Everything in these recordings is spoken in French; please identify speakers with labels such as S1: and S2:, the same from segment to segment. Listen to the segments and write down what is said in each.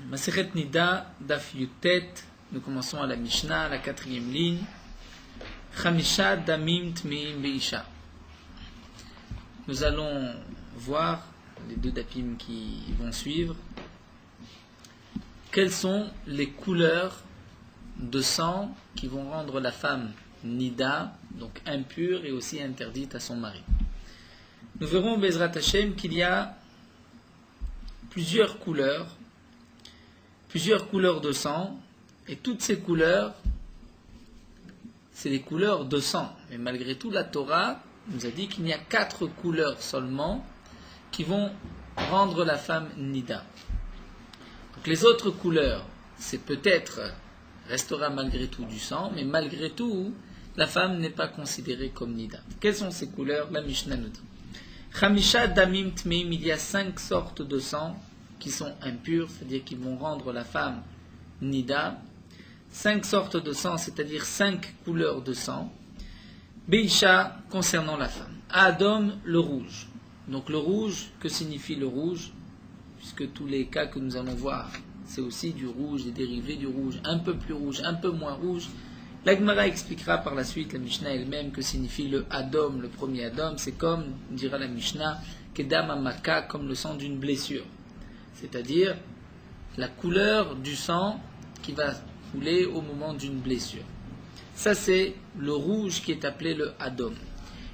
S1: Masechet Nida, Daf Yutet, nous commençons à la Mishnah, à la 4e ligne. Chamisha Damim Tmeim Beisha. Nous allons voir les deux dapim qui vont suivre. Quelles sont les couleurs de sang qui vont rendre la femme Nida, donc impure et aussi interdite à son mari. Nous verrons Bezrat Hashem qu'il y a plusieurs couleurs de sang, et toutes ces couleurs, c'est les couleurs de sang. Mais malgré tout, la Torah nous a dit qu'il n'y a 4 couleurs seulement qui vont rendre la femme Nida. Donc les autres couleurs, c'est peut-être, restera malgré tout du sang, mais malgré tout, la femme n'est pas considérée comme Nida. Quelles sont ces couleurs? La Mishnah nous dit. Chamisha Damim Tmeim, il y a 5 sortes de sang qui sont impurs, c'est-à-dire qui vont rendre la femme Nida. 5 sortes de sang, c'est-à-dire 5 couleurs de sang. Beisha, concernant la femme. Adom, le rouge. Donc le rouge, que signifie le rouge? Puisque tous les cas que nous allons voir, c'est aussi du rouge, des dérivés du rouge, un peu plus rouge, un peu moins rouge. La Gemara expliquera par la suite, la Mishnah elle-même, que signifie le Adom, le premier Adom. C'est comme, dira la Mishnah, Kedam Amaka, comme le sang d'une blessure. C'est-à-dire la couleur du sang qui va couler au moment d'une blessure. Ça, c'est le rouge qui est appelé le Adom.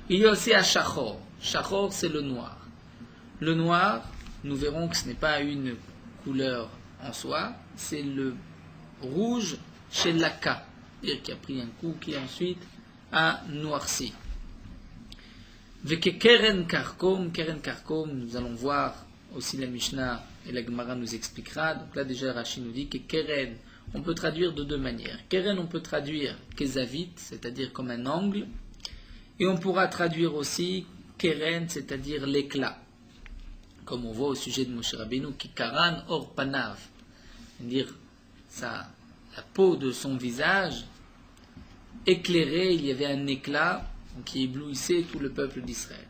S1: Il y a aussi à Shachor. Shachor, c'est le noir. Le noir, nous verrons que ce n'est pas une couleur en soi, c'est le rouge chez l'aka, c'est-à-dire qui a pris un coup, qui ensuite a noirci. Veke Keren Karkom, nous allons voir aussi la Mishnah et la Gemara nous expliquera. Donc là déjà Rashi nous dit que Keren, on peut traduire de deux manières. Keren, on peut traduire Kezavit, c'est-à-dire comme un angle, et on pourra traduire aussi Keren, c'est-à-dire l'éclat. Comme on voit au sujet de Moshe Rabbeinu, Kikaran or panav, c'est-à-dire la peau de son visage éclairée, il y avait un éclat qui éblouissait tout le peuple d'Israël.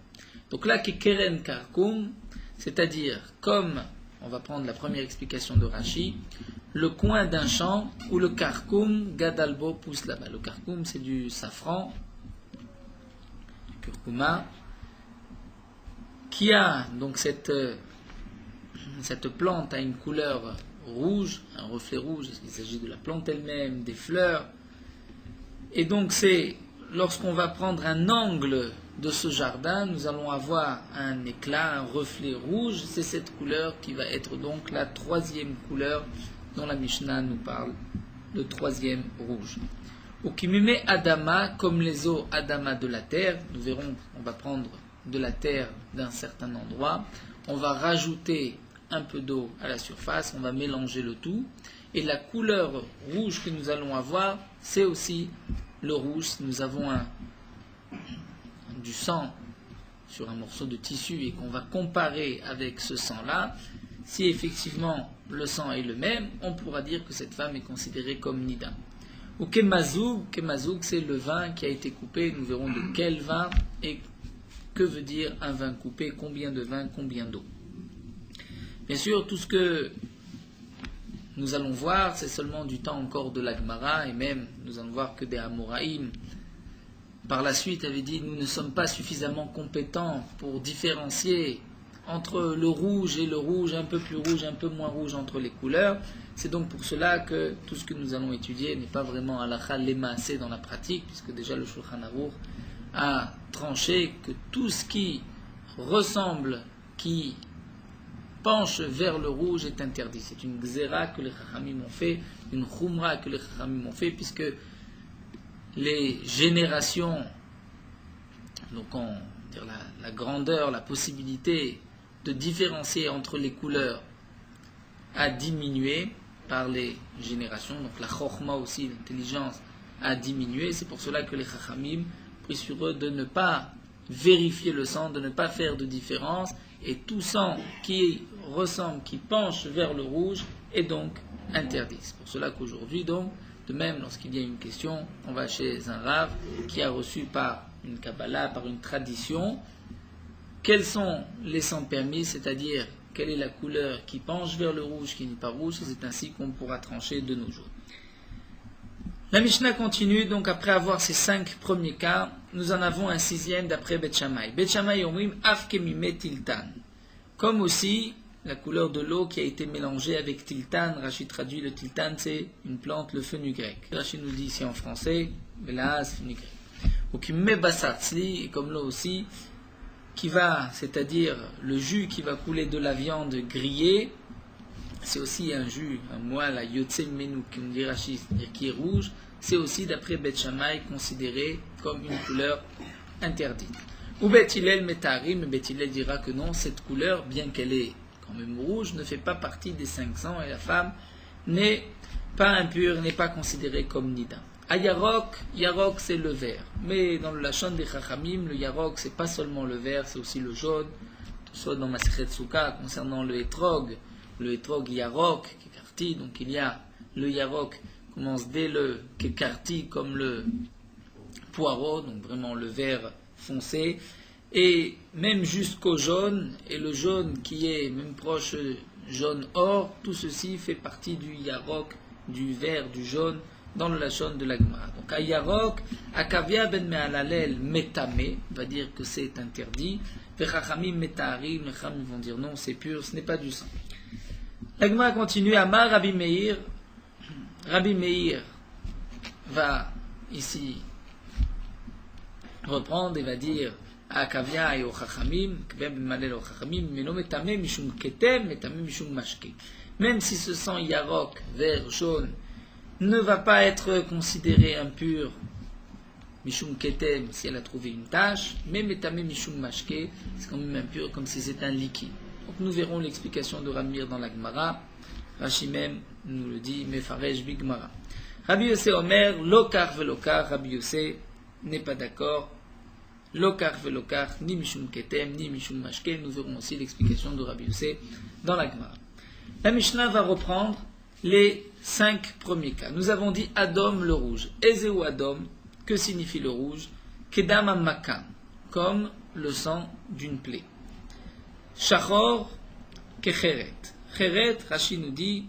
S1: Donc là, Keren Karkum, c'est-à-dire comme, on va prendre la première explication de Rashi, le coin d'un champ où le karkoum gadalbo pousse là-bas. Le karkoum, c'est du safran, du curcuma, qui a donc cette plante a une couleur rouge, un reflet rouge, il s'agit de la plante elle-même, des fleurs. Et donc c'est lorsqu'on va prendre un angle de ce jardin, nous allons avoir un éclat, un reflet rouge. C'est cette couleur qui va être donc la 3e couleur dont la Mishnah nous parle, le 3e rouge. Ou kimime adama, comme les eaux adama de la terre, nous verrons, on va prendre de la terre d'un certain endroit, on va rajouter un peu d'eau à la surface, on va mélanger le tout, et la couleur rouge que nous allons avoir, c'est aussi le rouge. Si nous avons du sang sur un morceau de tissu et qu'on va comparer avec ce sang-là, si effectivement le sang est le même, on pourra dire que cette femme est considérée comme Nida. Ou Kemazoug, c'est le vin qui a été coupé, nous verrons de quel vin et que veut dire un vin coupé, combien de vin, combien d'eau. Bien sûr, tout ce que nous allons voir, c'est seulement du temps encore de la Gemara, et même nous allons voir que des Amoraïm par la suite avait dit nous ne sommes pas suffisamment compétents pour différencier entre le rouge et le rouge, un peu plus rouge, un peu moins rouge entre les couleurs. C'est donc pour cela que tout ce que nous allons étudier n'est pas vraiment halakha lemaasé dans la pratique, puisque déjà le Shulchan Aruch a tranché que tout ce qui ressemble, qui penche vers le rouge est interdit. C'est une gzera que les chachamim ont fait, une khumra que les chachamim ont fait, puisque les générations, donc la grandeur, la possibilité de différencier entre les couleurs a diminué par les générations, donc la chokhma aussi, l'intelligence a diminué. C'est pour cela que les chachamim pris sur eux de ne pas vérifier le sang, de ne pas faire de différence, et tout sang qui ressemble, qui penche vers le rouge est donc interdit. C'est pour cela qu'aujourd'hui, donc, de même, lorsqu'il y a une question, on va chez un rav qui a reçu par une Kabbalah, par une tradition, quels sont les sangs permis, c'est-à-dire quelle est la couleur qui penche vers le rouge, qui n'est pas rouge, c'est ainsi qu'on pourra trancher de nos jours. La Mishnah continue, donc après avoir ces 5 premiers cas, nous en avons un 6e d'après Bet Shammai. Bet Shammai omrim af kemime tiltan. Comme aussi la couleur de l'eau qui a été mélangée avec tiltan. Rashi traduit le tiltan, c'est une plante, le fenugrec. Rashi nous dit ici en français, belaz, fenugrec. Ou kemime basatzli, et comme l'eau aussi, qui va, c'est-à-dire le jus qui va couler de la viande grillée, c'est aussi un jus, un moelle à yotse menu, comme dit Rashi, c'est-à-dire qui est rouge, c'est aussi d'après Bet Shammai considéré comme une couleur interdite. Ou Bet Hillel metari, mais Bet Hillel dira que non, cette couleur, bien qu'elle est quand même rouge, ne fait pas partie des 500 et la femme n'est pas impure, n'est pas considérée comme nida. À Yarok, Yarok c'est le vert, mais dans le Lachon des Chachamim, le Yarok c'est pas seulement le vert, c'est aussi le jaune, soit dans Masechet Souka concernant le Etrog Yarok, Kekarti, donc il y a le Yarok commence dès le Kekarti comme le poireau, donc vraiment le vert foncé, et même jusqu'au jaune, et le jaune qui est même proche jaune or, tout ceci fait partie du Yarok, du vert, du jaune, dans le Lachon de la Gemara. Donc à Yarok, à Kavia ben Me'alalel metame, va dire que c'est interdit, Vechachamim metari, les Chachamim vont dire non, c'est pur, ce n'est pas du sang. La Gemara continue, Amar Rabbi Meir. Rabbi Meir va ici reprendre et va dire à Kavia et au Chachamim, Kavia ben Me'alalel au Chachamim, mais non metame mishum ketem, metame mishum mashke. Même si ce sang Yarok, vert, jaune, ne va pas être considéré impur, mishum ketem, si elle a trouvé une tache, mais metame mishum mashke, c'est quand même impur comme si c'était un liquide. Donc nous verrons l'explication de Rabbi Meir dans la Gemara. Rashi même nous le dit, mefaresh bigmara. Rabbi Yossé Omer, lokar velokar, Rabbi Yossé n'est pas d'accord, lokar velokar, ni mishum ketem, ni mishum mashke. Nous verrons aussi l'explication de Rabbi Yossé dans la Gemara. La Mishnah va reprendre les 5 premiers cas. Nous avons dit Adom le rouge. Ezeu Adom, que signifie le rouge? Kedam Makam, comme le sang d'une plaie. Shachor Kecheret. Cheret, Rashi nous dit,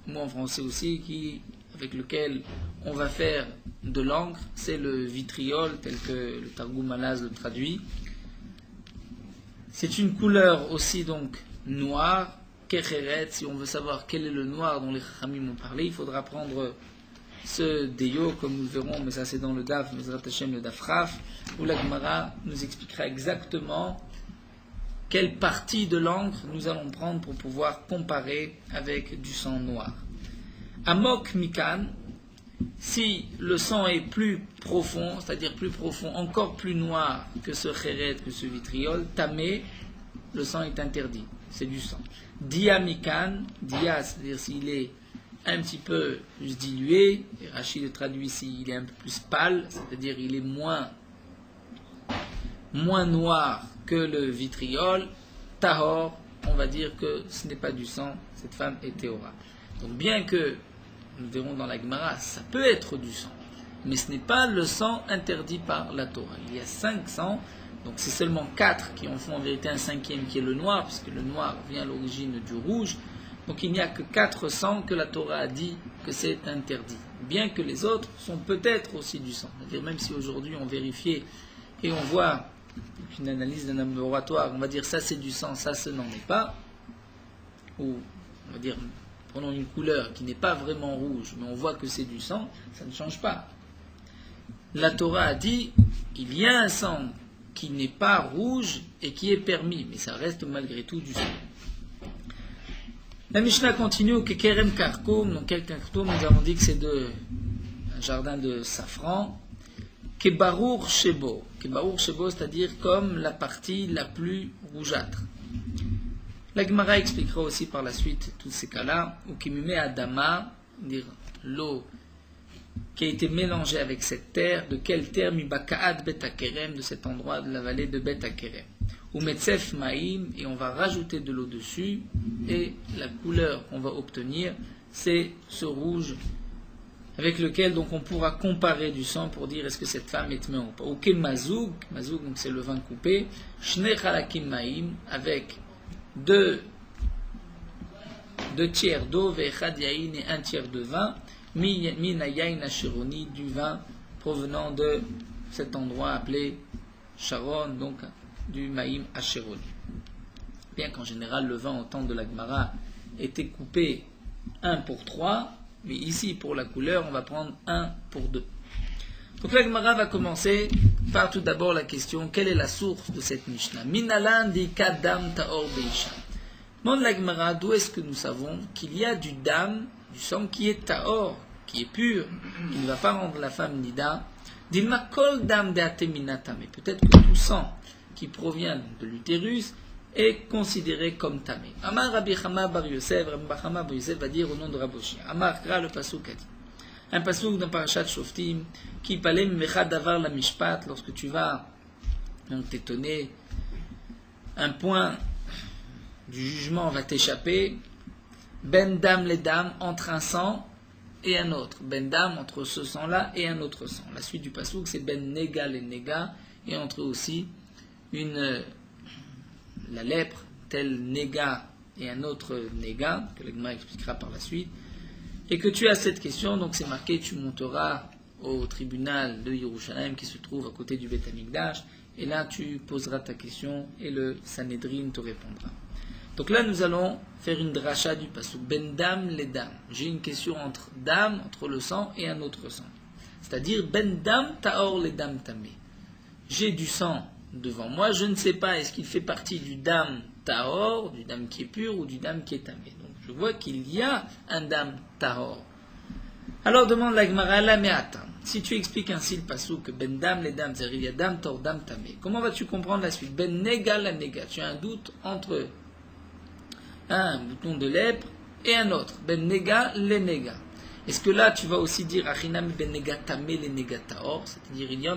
S1: mot en français aussi, avec lequel on va faire de l'encre, c'est le vitriol, tel que le Targum Malaz le traduit. C'est une couleur aussi donc noire. Kecheret, si on veut savoir quel est le noir dont les Chachamim ont parlé, il faudra prendre ce Deyo, comme nous le verrons, mais ça c'est dans le Daf, Mezrat Hashem, le Daf Raf, où la Gemara nous expliquera exactement quelle partie de l'encre nous allons prendre pour pouvoir comparer avec du sang noir. Amok Mikan, si le sang est plus profond, c'est-à-dire plus profond, encore plus noir que ce Cheret, que ce vitriol, Tamé, le sang est interdit, c'est du sang. Dia Mikan, Dia, c'est-à-dire s'il est un petit peu plus dilué, et Rachid le traduit ici, il est un peu plus pâle, c'est-à-dire il est moins noir que le vitriol, tahor, on va dire que ce n'est pas du sang, cette femme est théora. Donc bien que, nous verrons dans la Gemara, ça peut être du sang, mais ce n'est pas le sang interdit par la Torah. Il y a 5 sangs, donc c'est seulement 4 qui en font en vérité un 5e qui est le noir, puisque le noir vient à l'origine du rouge. Donc il n'y a que 4 sangs que la Torah a dit que c'est interdit. Bien que les autres sont peut-être aussi du sang. C'est-à-dire même si aujourd'hui on vérifiait et on voit une analyse d'un laboratoire, on va dire ça c'est du sang, ça ce n'en est pas. Ou on va dire, prenons une couleur qui n'est pas vraiment rouge, mais on voit que c'est du sang, ça ne change pas. La Torah a dit, il y a un sang qui n'est pas rouge et qui est permis, mais ça reste malgré tout du sang. La Mishnah continue au Kekerem Karkoum, donc quel Karkoum, nous avons dit que c'est un jardin de safran, Kebarour Shebo, c'est-à-dire comme la partie la plus rougeâtre. La Gemara expliquera aussi par la suite tous ces cas-là, ou Kimime Adama, dire l'eau qui a été mélangée avec cette terre, de quelle terre? Mibakaad Bet Akerem, de cet endroit de la vallée de Bet Akerem. Ou Metzef Maïm, et on va rajouter de l'eau dessus, et la couleur qu'on va obtenir, c'est ce rouge avec lequel donc on pourra comparer du sang pour dire est-ce que cette femme est tmea ou pas. Ou Mazoug, donc c'est le vin coupé, Shnei Chalakim Maïm, avec 2 2 tiers d'eau, ve'echad yain et 1 tiers de vin, mina yain ashironi, du vin provenant de cet endroit appelé Sharon, donc du Maïm Asheroni. Bien qu'en général le vin au temps de la Gemara était coupé 1 pour 3, mais ici pour la couleur on va prendre 1 pour 2. Donc la Gemara va commencer par tout d'abord la question, quelle est la source de cette Mishnah? Minalan di kadam taor beisha. Demande la Gemara, d'où est-ce que nous savons qu'il y a du dam, du sang qui est taor, qui est pur, qui ne va pas rendre la femme nida? Dilma kol dam de ateminata, mais peut-être que tout sang qui provient de l'utérus est considéré comme tamé. Amar Rabbi Chama bar Yosef, Rabbi Chama bar Yosef va dire au nom de Rabbi Oshia. Amar Kra, le pasuk a dit. Un pasuk dans Parashat Shoftim, qui palait mechad davar la mishpat, lorsque tu vas donc t'étonner, un point du jugement va t'échapper, ben dam les dames, entre un sang et un autre, ben dam entre ce sang-là et un autre sang. La suite du pasuk c'est ben nega les nega, et entre eux aussi la lèpre, tel nega et un autre nega, que l'Agma expliquera par la suite, et que tu as cette question, donc c'est marqué, tu monteras au tribunal de Yerushalayim qui se trouve à côté du Beth Amikdash, et là tu poseras ta question et le Sanhedrin te répondra. Donc là nous allons faire une dracha du pasuk, ben dam les dames. J'ai une question entre dam, entre le sang et un autre sang. C'est-à-dire ben dam taor les dames tamé. J'ai du sang devant moi, je ne sais pas est-ce qu'il fait partie du dam tahor, du dam qui est pur ou du dam qui est tamé. Donc je vois qu'il y a un dam tahor. Alors demande la Gemara, la mais attends, si tu expliques ainsi le pasuk que ben dam les dames, c'est-à-dire il y a dam tahor, dam tamé, comment vas-tu comprendre la suite? Ben nega la nega, tu as un doute entre un bouton de lèpre et un autre, ben nega les nega. Est-ce que là tu vas aussi dire achinam ben nega tamé les nega tahor, c'est-à-dire il y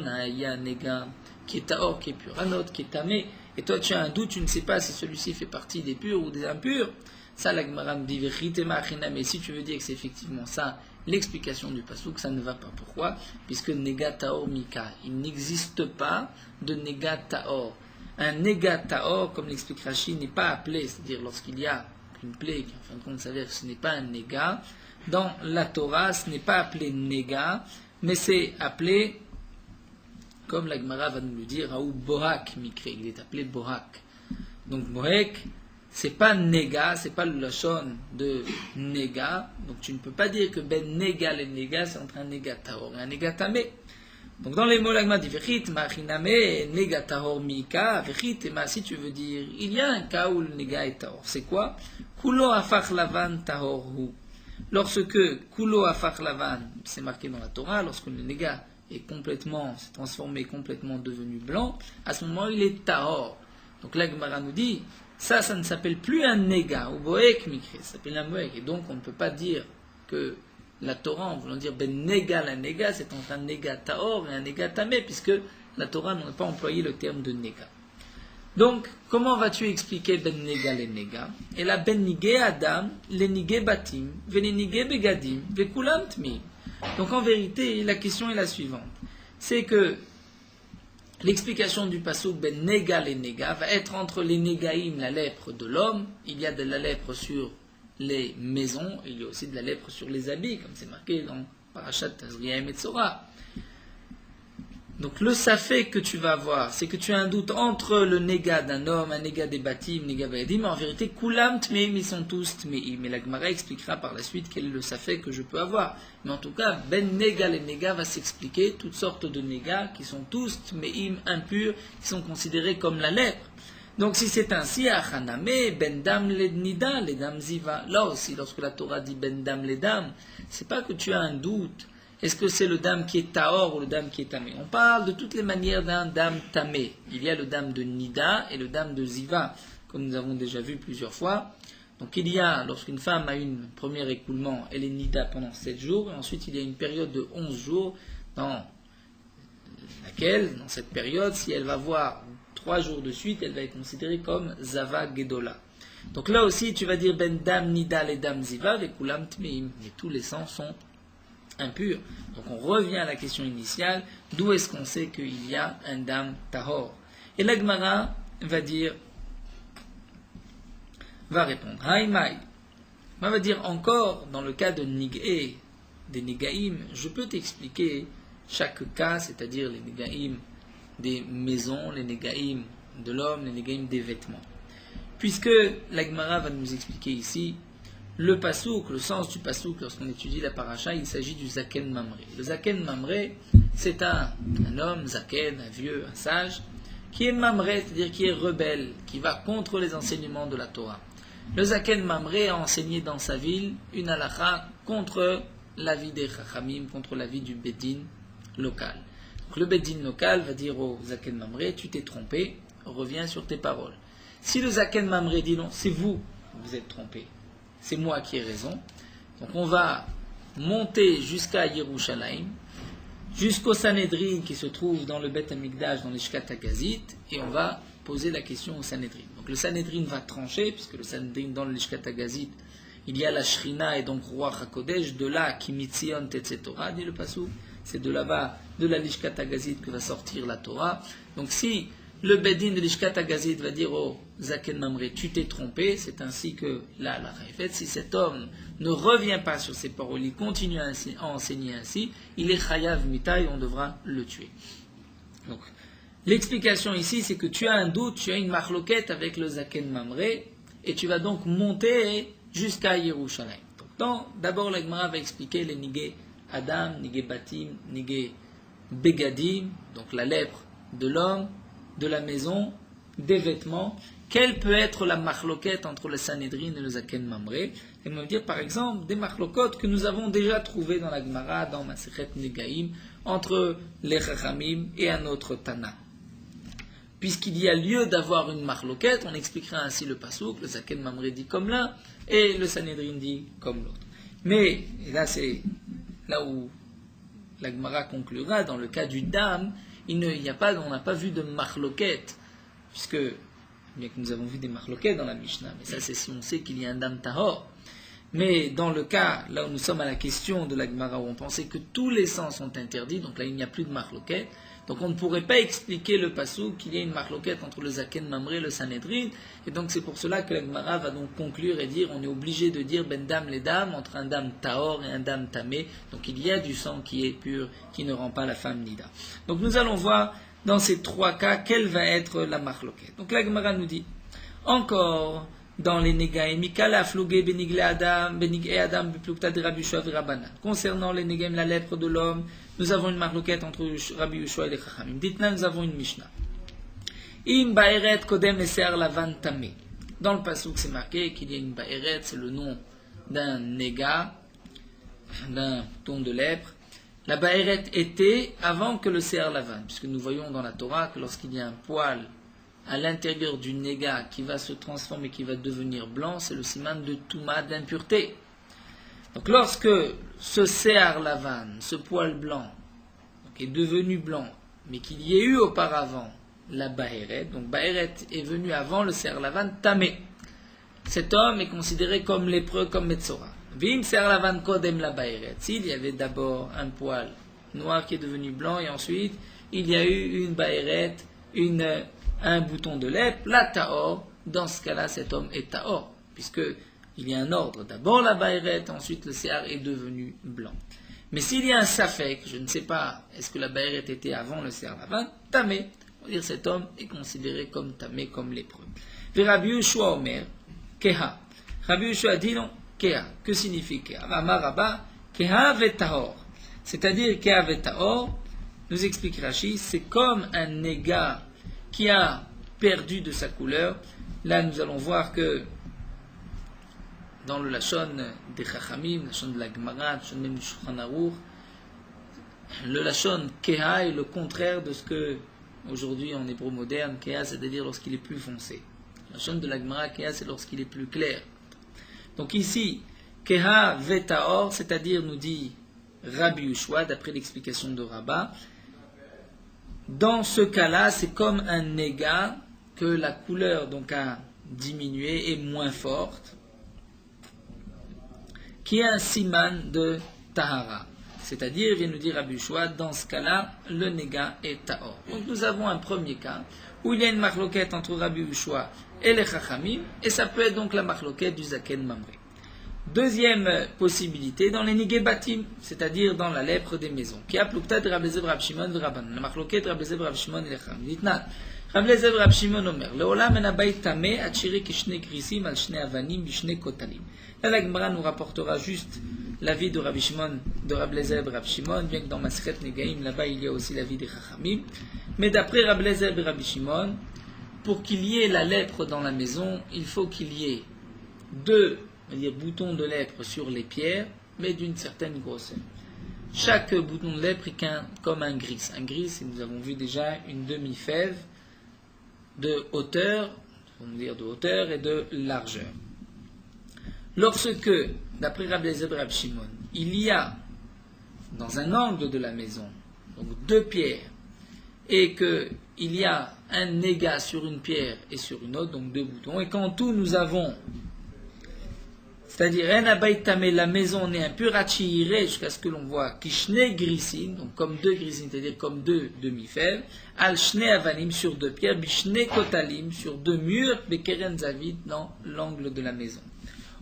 S1: a un nega qui est tahor, qui est pur, un autre qui est tamé, et toi tu as un doute, tu ne sais pas si celui-ci fait partie des purs ou des impurs? Ça la Gemara me dit vechitema achinam, et si tu veux dire que c'est effectivement ça l'explication du pasuk, ça ne va pas. Pourquoi? Puisque nega tahor mika, il n'existe pas de nega tahor. Un nega tahor, comme l'explique Rashi, n'est pas appelé, c'est-à-dire lorsqu'il y a une plaie qui en fin de compte s'avère que ce n'est pas un nega, dans la Torah ce n'est pas appelé nega, mais c'est appelé, comme la Gemara va nous le dire, Raou Borak Mikre, il est appelé Borak. Donc Borak, c'est pas nega, c'est pas le lachon de nega, donc tu ne peux pas dire que ben nega et nega c'est entre un nega tahor et un nega tamé. Donc dans les mots la Gemara dit vechit machiname nega tahor mika, vechit et ma, si tu veux dire il y a un cas où le nega est tahor, c'est quoi? Kulo afach lavan tahor hu. Lorsque kulo afach lavan, c'est marqué dans la Torah, lorsque le nega s'est transformé, complètement devenu blanc, à ce moment il est tahor. Donc la Gemara nous dit, ça ne s'appelle plus un nega, ou boek mikre, ça s'appelle un boek, et donc on ne peut pas dire que la Torah, en voulant dire ben nega la nega, c'est entre un nega tahor et un nega tamé, puisque la Torah n'a pas employé le terme de nega. Donc, comment vas-tu expliquer ben nega les nega? Et la ben nige adam, les nige batim, ve les nige begadim, ve kulam tmi. Donc en vérité, la question est la suivante. C'est que l'explication du pasuk ben nega les nega va être entre les negaïm, la lèpre de l'homme, il y a de la lèpre sur les maisons, il y a aussi de la lèpre sur les habits, comme c'est marqué dans Parashat Tazria et Metzora. Donc le safek que tu vas avoir, c'est que tu as un doute entre le néga d'un homme, un néga des bâtim, néga bayadim, mais en vérité, kulam tmeim, ils sont tous tmeim. Mais la Gemara expliquera par la suite quel est le safek que je peux avoir. Mais en tout cas, ben néga les néga va s'expliquer toutes sortes de négas qui sont tous tmeim, impurs, qui sont considérés comme la lèpre. Donc si c'est ainsi, achaname, ben dam les nida, les dam ziva. Là aussi, lorsque la Torah dit ben dam les dam, c'est pas que tu as un doute. Est-ce que c'est le dam qui est tahor ou le dam qui est tamé? On parle de toutes les manières d'un dam tamé. Il y a le dam de nida et le dam de ziva, comme nous avons déjà vu plusieurs fois. Donc il y a, lorsqu'une femme a une premier écoulement, elle est nida pendant 7 jours, et ensuite il y a une période de 11 jours, dans laquelle, dans cette période, si elle va voir 3 jours de suite, elle va être considérée comme zava gedola. Donc là aussi, tu vas dire ben dam nida les dam ziva, les kulam tmeim, et tous les sangs sont impur. Donc on revient à la question initiale, d'où est-ce qu'on sait qu'il y a un dam tahor? Et la Gemara va répondre, Haïmaï, On va dire encore, dans le cas de Nig'e, des Negaïm, je peux t'expliquer chaque cas, c'est-à-dire les Negaïm des maisons, les Negaïm de l'homme, les Negaïm des vêtements. Puisque la Gemara va nous expliquer ici le pasouk, le sens du pasouk, lorsqu'on étudie la paracha, il s'agit du Zaken Mamré. Le Zaken Mamré, c'est un homme, Zaken, un vieux, un sage, qui est Mamré, c'est-à-dire qui est rebelle, qui va contre les enseignements de la Torah. Le Zaken Mamré a enseigné dans sa ville une halakha contre l'avis des Chachamim, contre l'avis du Bedin local. Donc le Bedin local va dire au Zaken Mamré, tu t'es trompé, reviens sur tes paroles. Si le Zaken Mamré dit non, c'est vous qui vous êtes trompé, c'est moi qui ai raison, donc on va monter jusqu'à Yerushalayim, jusqu'au Sanhedrin qui se trouve dans le Beth Amikdash, dans l'Ishkat HaGazit, et on va poser la question au Sanhedrin. Donc le Sanhedrin va trancher, puisque le Sanhedrin dans l'Ishkat HaGazit, il y a la Shrina et donc Roi HaKodesh, de là qui mitzion etc. dit le Passouk, c'est de là-bas, de la l'Ishkat HaGazit que va sortir la Torah. Donc si le Bedin de l'Ishkat HaGazit va dire au Zaken Mamré, tu t'es trompé, c'est ainsi que là, la fait. Si cet homme ne revient pas sur ses paroles, il continue à enseigner ainsi, il est chayav mitai, on devra le tuer. Donc, l'explication ici, c'est que tu as un doute, tu as une marloquette avec le Zaken Mamré, et tu vas donc monter jusqu'à Yerushalayim. D'abord, la Gemara va expliquer les Nigé Adam, Nigé Batim, Nigé Begadim, donc la lèpre de l'homme, de la maison, des vêtements. Quelle peut être la marloquette entre le Sanhedrin et le Zaken Mamré? Et on va dire par exemple des marloquettes que nous avons déjà trouvées dans la Gemara, dans Masechet Negaim, entre les Chachamim et un autre Tana. Puisqu'il y a lieu d'avoir une marloquette, on expliquera ainsi le pasouk, le Zaken Mamré dit comme l'un, et le Sanhedrin dit comme l'autre. Mais, et là c'est là où la Gemara conclura, dans le cas du Dam, on n'a pas vu de marloquette, puisque, bien que nous avons vu des marloquettes dans la Mishnah, mais ça c'est si on sait qu'il y a un Dam Tahor. Mais dans le cas, là où nous sommes à la question de la Gemara, où on pensait que tous les sens sont interdits, donc là il n'y a plus de marloquette, donc on ne pourrait pas expliquer le pasouk qu'il y a une marloquette entre le Zaken Mamré et le Sanhedrin, et donc c'est pour cela que la Gemara va donc conclure et dire, on est obligé de dire ben dam les dames, entre un dam tahor et un dam tamé, donc il y a du sang qui est pur, qui ne rend pas la femme nida. Donc nous allons voir dans ces trois cas, quelle va être la marloquette. Donc la Gemara nous dit, encore dans les Negaim, Mikala Flougué Benigé Adam, Biplukta de Rabbi Yoshua Rabbanan. Concernant les Negaim, la lèpre de l'homme, nous avons une marloquette entre Rabbi Yoshua et les Chachamim. Dites-nous, nous avons une Mishnah. Im Baeret Kodem Eser Lavan Tamé. Dans le pasouk, c'est marqué qu'il y a une Baeret, c'est le nom d'un Nega, d'un ton de lèpre. La Baeret était avant que le Seher Lavan, puisque nous voyons dans la Torah que lorsqu'il y a un poil à l'intérieur du néga qui va se transformer, qui va devenir blanc, c'est le siman de Touma, d'impureté. Donc lorsque ce Seher Lavan, ce poil blanc, donc, est devenu blanc, mais qu'il y ait eu auparavant la Bahéret, donc Bahéret est venu avant le Seher Lavan, Tamé. Cet homme est considéré comme lépreux, comme Metzora. Vim Seher Lavan Kodem la Bahéret. S'il y avait d'abord un poil noir qui est devenu blanc, et ensuite il y a eu une Bahéret, un bouton de lèpre, la Tahor, dans ce cas-là, cet homme est Tahor, puisqu'il y a un ordre. D'abord la Bahéret, ensuite le Seher est devenu blanc. Mais s'il y a un Safek, je ne sais pas, est-ce que la Bahéret était avant le Seher Lavan, Tamé. On va dire cet homme est considéré comme Tamé, comme lépreux. Et Rabbi Yoshua Omer, Keha. Rabbi Yoshua dit non, Keha. Que signifie Keha? Amar Rabba, Keha vetahor. C'est-à-dire Keha vetahor, nous explique Rashi, c'est comme un néga qui a perdu de sa couleur. Là, nous allons voir que dans le Lachon des Chachamim, le Lachon de la Gemara, le Lachon même du Shulchan Aruch, le Lachon Keha est le contraire de ce que aujourd'hui en hébreu moderne, Keha, c'est-à-dire lorsqu'il est plus foncé. Le Lachon de la Gemara, Keha, c'est lorsqu'il est plus clair. Donc ici, Keha Vetaor, c'est-à-dire, nous dit Rabbi Yoshua, d'après l'explication de Rabba, dans ce cas-là, c'est comme un néga que la couleur donc a diminué et moins forte, qui est un siman de Tahara. C'est-à-dire, il vient nous dire Rabbi Yoshua, dans ce cas-là, le néga est Tahor. Donc nous avons un premier cas où il y a une marloquette entre Rabbi Yoshua et les Chachamim, et ça peut être donc la marloquette du Zaken Mamré. Deuxième possibilité, dans les Nigebatim, c'est-à-dire dans la lèpre des maisons. Qui a plukta de Rabbi Lezer Rab Shimon de Rabban. La machloket Rabbi Lezer Rab Shimon et Lecham. Ditnat. Rabbi Lezer Rab Shimon omer. Leolam en abayit tameh atchiri kishne grisim al shne avanim bishne kotalim. Là, la Gemara nous rapportera juste l'avis de Rabbi Shimon, de Rabbi Lezer Rab Shimon, bien que dans Masechet Negaim, là-bas il y a aussi l'avis des Chachamim. Mais d'après Rabbi Lezer et Rabbi Shimon, pour qu'il y ait la lèpre dans la maison, il faut qu'il y ait deux, on va dire, boutons de lèpre sur les pierres, mais d'une certaine grosseur. Chaque bouton de lèpre est comme un gris. Un gris, nous avons vu déjà une demi-fève de hauteur, on va dire de hauteur et de largeur. Lorsque, d'après Rabbi Lezer et Rabbi Shimon, il y a dans un angle de la maison, donc deux pierres, et qu'il y a un négat sur une pierre et sur une autre, donc deux boutons, et qu'en tout nous avons, c'est-à-dire la maison n'est impure jusqu'à ce que l'on voit kishne grisin, donc comme deux grisin, c'est-à-dire comme deux demi-fèves, al shne avanim sur deux pierres, bishne kotalim sur deux murs, bekeren zavid dans l'angle de la maison.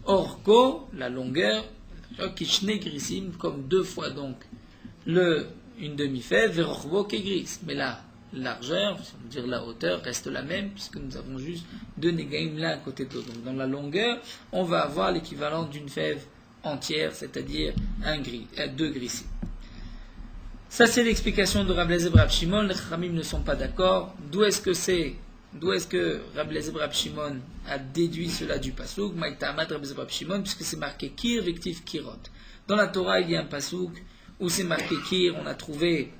S1: Orko, la longueur, kishne grisim, comme deux fois donc une demi-fève, verorbo kegris. Mais la largeur, si on veut dire la hauteur, reste la même, puisque nous avons juste deux négaïm l'un à côté de l'autre. Donc dans la longueur, on va avoir l'équivalent d'une fève entière, c'est-à-dire deux grisim. Ça c'est l'explication de Rabbi Lezer et Rabbi Shimon. Les Chachamim ne sont pas d'accord. D'où est-ce que Rabbi Lezer et Rabbi Shimon a déduit cela du pasuk, Maïtamat Rabbi Lezer et Rabbi Shimon, puisque c'est marqué Kir Vektiv Kirot. Dans la Torah, il y a un pasuk où c'est marqué Kir, on a trouvé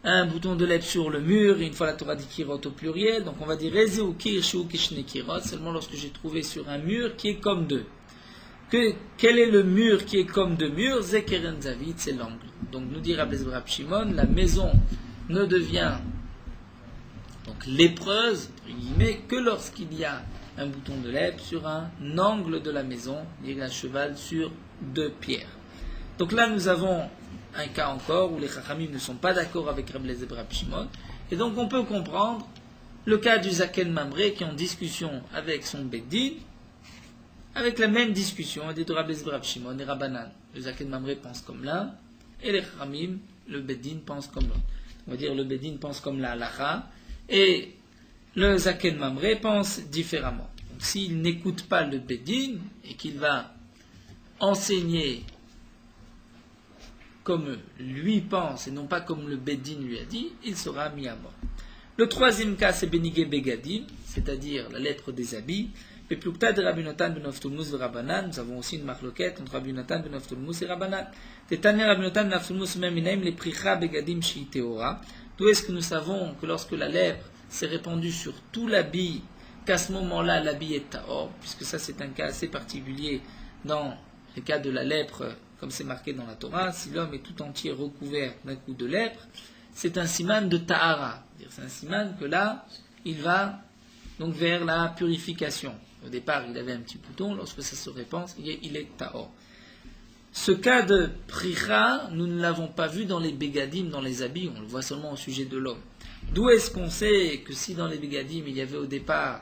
S1: un bouton de lèpre sur le mur, et une fois la Torah dit Kirot au pluriel, donc on va dire Rezeu Kir Shu Kishne Kirot, seulement lorsque j'ai trouvé sur un mur qui est comme deux. Quel est le mur qui est comme deux murs? Zekeren Zavid, c'est l'angle. Donc nous dit Rabbi Lezer et Rabbi Shimon, la maison ne devient donc lépreuse, entre guillemets, que lorsqu'il y a un bouton de lèpre sur un angle de la maison, il un cheval sur deux pierres. Donc là nous avons un cas encore où les Chachamim ne sont pas d'accord avec Rabbi Lezer et Rabbi Shimon, et donc on peut comprendre le cas du Zaken Mamré qui est en discussion avec son Beddin, avec la même discussion des Rabbi Lezer et Rabbi Shimon et Rabbanan. Le Zaken Mamré pense comme l'un, et les Chachamim, le Beddin pense comme l'autre. On va dire le Beddin pense comme la halacha, et le Zaken Mamré pense différemment. Donc s'il n'écoute pas le Beddin, et qu'il va enseigner comme lui pense, et non pas comme le Beddin lui a dit, il sera mis à mort. Le troisième cas, c'est Benigé Begadim, c'est-à-dire la lèpre des habits. Et plukta de Rabbi Natan ben Avtulmus et Rabbanan, nous avons aussi une marloquette entre Rabbi Natan ben Avtulmus et Rabbanan. Tétané Rabbi Natan ben Avtulmus même inaim les pricha begadim shiiteora. D'où est-ce que nous savons que lorsque la lèpre s'est répandue sur tout l'habit, qu'à ce moment-là l'habit est tahor, puisque ça c'est un cas assez particulier dans le cas de la lèpre, comme c'est marqué dans la Torah, si l'homme est tout entier recouvert d'un coup de lèpre, c'est un siman de tahara, c'est un siman que là il va donc vers la purification. Au départ, il avait un petit bouton, lorsque ça se répand, il est tahor. Ce cas de pricha, nous ne l'avons pas vu dans les bégadim, dans les habits, on le voit seulement au sujet de l'homme. D'où est-ce qu'on sait que si dans les bégadim, il y avait au départ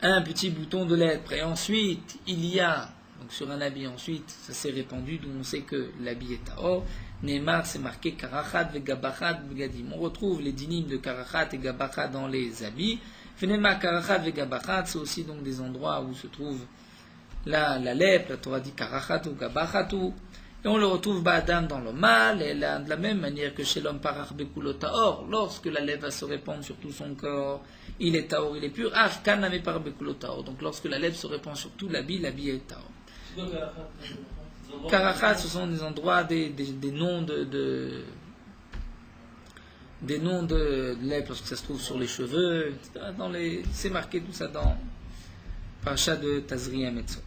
S1: un petit bouton de lèpre, et ensuite, il y a, donc sur un habit, ensuite, ça s'est répandu, d'où on sait que l'habit est tahor. Neymar, c'est marqué karachat vegabachat begadim. On retrouve les dynimes de karachat et gabachat dans les habits. Finalement, karachat vegabachat, c'est aussi donc des endroits où se trouve la lèpre, la Torah dit karachat ou gabachatu, et on le retrouve ba'adam dans le mâle, et là, de la même manière que chez l'homme parach bekulo tahor, lorsque la lèpre va se répandre sur tout son corps, il est tahor, il est pur, afkan name par bekulo tahor, donc lorsque la lèpre se répand sur tout l'habit est tahor. Karachat, ce sont des endroits, des noms de lèpre, lorsque ça se trouve sur les cheveux, etc. C'est marqué tout ça dans Parashat de Tazria Metzot.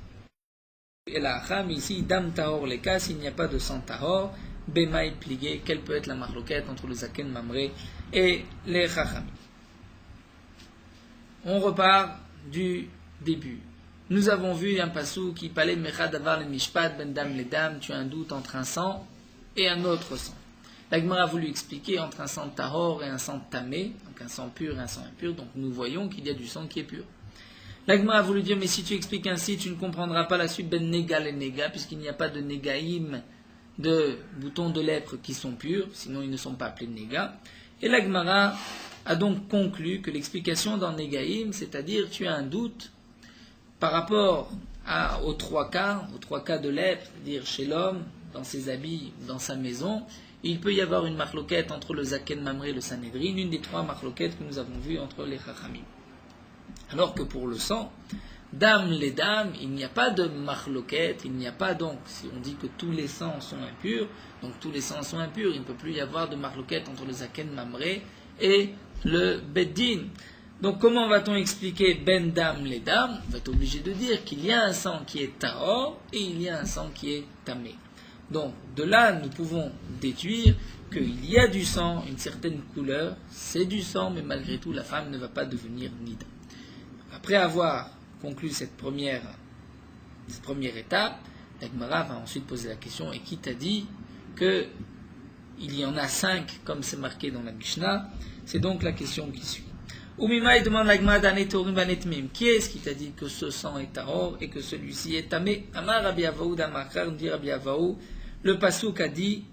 S1: Et la Acham, ici, Dam Tahor les cas, s'il n'y a pas de sang Tahor, Bemaï pligué, quelle peut être la marloquette entre le Zaken Mamré et les Chacham. On repart du début. Nous avons vu un passou qui parlait Mechad Avar le Mishpat, Ben Dam les Dam, tu as un doute entre un sang et un autre sang. La Gemara a voulu expliquer entre un sang Tahor et un sang Tamé, donc un sang pur et un sang impur, donc nous voyons qu'il y a du sang qui est pur. L'Agma a voulu dire, mais si tu expliques ainsi, tu ne comprendras pas la suite ben nega les nega, puisqu'il n'y a pas de negaïm, de boutons de lèpre qui sont purs, sinon ils ne sont pas appelés nega. Et l'Agmara a donc conclu que l'explication dans negaïm, c'est-à-dire tu as un doute par rapport aux trois cas de lèpre, c'est-à-dire chez l'homme, dans ses habits, dans sa maison, il peut y avoir une marloquette entre le Zaken Mamré et le Sanhedrin, une des trois marloquettes que nous avons vues entre les Chachamim. Alors que pour le sang, dame les dames, il n'y a pas de marloquette, il n'y a pas donc, si on dit que tous les sangs sont impurs, donc tous les sangs sont impurs, il ne peut plus y avoir de marloquette entre le Zaken Mamré et le Beddin. Donc comment va-t-on expliquer ben dame les dames? On va être obligé de dire qu'il y a un sang qui est tahor et il y a un sang qui est tamé. Donc de là nous pouvons déduire qu'il y a du sang, une certaine couleur, c'est du sang, mais malgré tout la femme ne va pas devenir nida. Après avoir conclu cette première étape, la Gemara va ensuite poser la question, et qui t'a dit qu'il y en a 5 comme c'est marqué dans la Mishnah? C'est donc la question qui suit. Umima, il demande la Gemara d'Anet Torim Vanetmim. Qui est-ce qui t'a dit que ce sang est tahor et que celui-ci est tamé? Amar Rabbi Avaou d'Amakar, nous dit Rabbi Avaou, le Pasuk a dit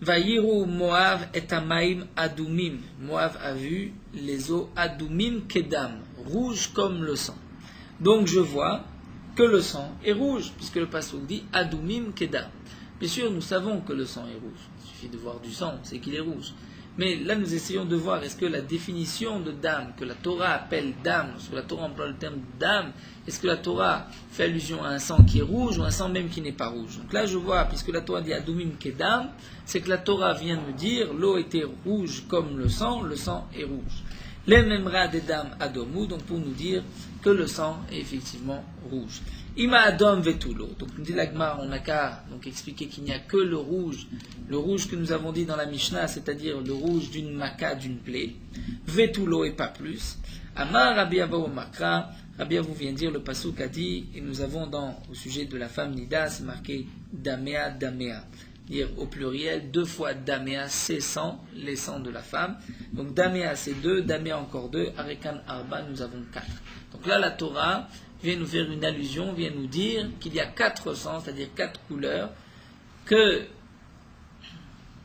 S1: Vayiru Moav et Amaim Adumim. Moav a vu les eaux Adumim Kedam, rouges comme le sang. Donc je vois que le sang est rouge, puisque le Pasuk dit Adumim Kedam. Bien sûr, nous savons que le sang est rouge. Il suffit de voir du sang, on sait qu'il est rouge. Mais là, nous essayons de voir, est-ce que la définition de dame, que la Torah appelle dame, lorsque la Torah emploie le terme dame, est-ce que la Torah fait allusion à un sang qui est rouge ou à un sang même qui n'est pas rouge? Donc là, je vois, puisque la Torah dit Adumim Kedam, c'est que la Torah vient me dire, l'eau était rouge comme le sang est rouge. Les memra des dames Adomou, donc pour nous dire que le sang est effectivement rouge. Ima Adom Vetulo. Donc nous dit l'Agmar, on n'a qu'à donc expliquer qu'il n'y a que le rouge que nous avons dit dans la Mishnah, c'est-à-dire le rouge d'une maca, d'une plaie. Vetulo et pas plus. Amar Rabbi Avaou Makra, Rabbi Avaou vient dire, le Pasuk a dit, et nous avons au sujet de la femme Nida, c'est marqué Damea, Damea. Dire au pluriel, 2 fois Damea, c'est 100, les 100 de la femme. Donc Damea c'est 2, Damea encore 2, Arekan Arba, nous avons 4. Donc là la Torah vient nous faire une allusion, vient nous dire qu'il y a 4 sangs, c'est-à-dire 4 couleurs, que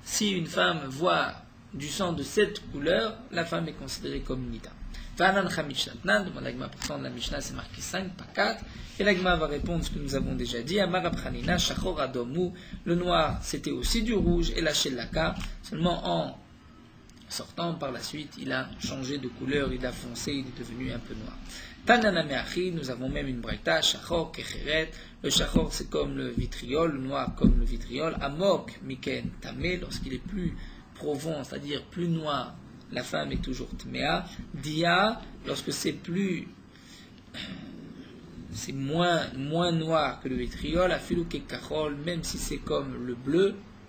S1: si une femme voit du sang de cette couleur, la femme est considérée comme Nida. Vanan Chamishatnan, demande l'Agma, pourtant de la Mishnah c'est marqué 5, pas 4. Et l'Agma va répondre ce que nous avons déjà dit. Amar Abchanina, Shachor Adomu, le noir c'était aussi du rouge, et la Shellaka, seulement en sortant par la suite, il a changé de couleur, il a foncé, il est devenu un peu noir. Tanana Meachi, nous avons même une braïta, Shachor Kecheret, le Shachor c'est comme le vitriol, le noir comme le vitriol, Amok Miken Tamé, lorsqu'il est plus profond, c'est-à-dire plus noir, la femme est toujours Tmea. Dia, lorsque c'est moins noir que le vitriol, Afilu Kekachol, même si c'est comme le bleu,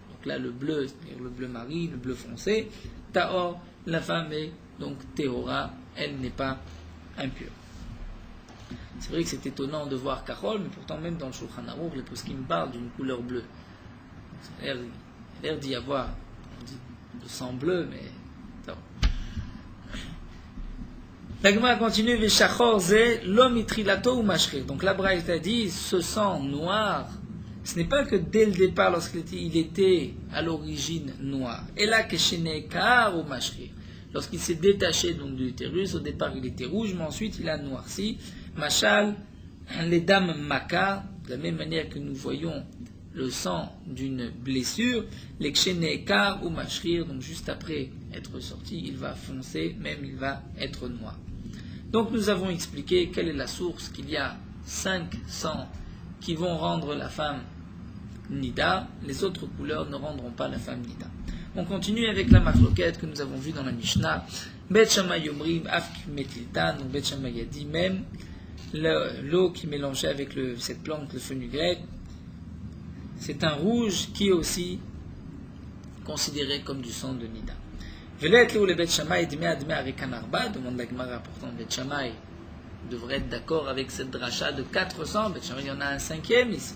S1: donc là le bleu, c'est-à-dire le bleu marine, le bleu foncé, Taor, la femme est donc Théora, elle n'est pas impure. C'est vrai que c'est étonnant de voir Kachol, mais pourtant même dans le Shulchan Aruch, les poskim parlent d'une couleur bleue. Ça a l'air d'y avoir, on dit, de sang bleu, mais non. La Gemara continue, Veshachor ze lomitrilato ou mashrir. Donc la Braïta a dit, ce sang noir, ce n'est pas que dès le départ, lorsqu'il était à l'origine noir. Et là, keshenekar ou mashrir. Lorsqu'il s'est détaché donc de l'utérus, au départ il était rouge, mais ensuite il a noirci. Machal, les dames maka, de la même manière que nous voyons le sang d'une blessure, les kshenekar ou mashrir, donc juste après être sorti, il va foncer, même il va être noir. Donc nous avons expliqué quelle est la source, qu'il y a 5 sangs qui vont rendre la femme nida, les autres couleurs ne rendront pas la femme nida. On continue avec la machloket que nous avons vue dans la Mishnah. Bet Shammai Yomrim Afk Metiltan, donc Bet Shammai a dit même l'eau qui est mélangée avec cette plante, le fenugrec, c'est un rouge qui est aussi considéré comme du sang de Nida. Velet le Bet Shammai Dme Adme Arekan Arba, demande la Gemara, pourtant Bet Shammai devrait être d'accord avec cette dracha de 400, Bet Shammai il y en a un 5e ici.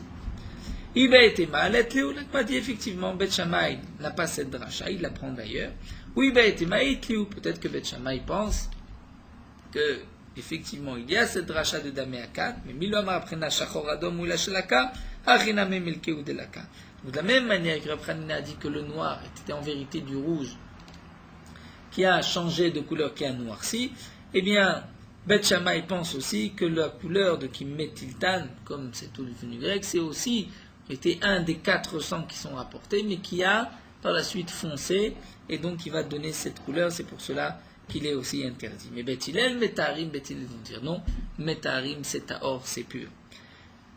S1: Iba était mal, et Léo l'a dit effectivement, Bet Shammai n'a pas cette dracha, il la prend d'ailleurs. Ou Iba était mal, peut-être que Bet Shammai pense que effectivement, il y a cette dracha de Damé Akat, mais Milomar Aprena Shachor Adom ou la Shalaka, Achiname Milke ou Delaka. De la même manière que Rab Hanina a dit que le noir était en vérité du rouge qui a changé de couleur, qui a noirci, eh bien, Bet Shammai pense aussi que la couleur de Kimmetiltan, comme c'est tout devenu grec, c'est aussi été un des 400 qui sont rapportés, mais qui a par la suite foncé, et donc qui va donner cette couleur, c'est pour cela qu'il est aussi interdit. Mais Bet Hillel, Metaharim, Bet Hillel vont dire non, Metaharim c'est Tahor, c'est pur.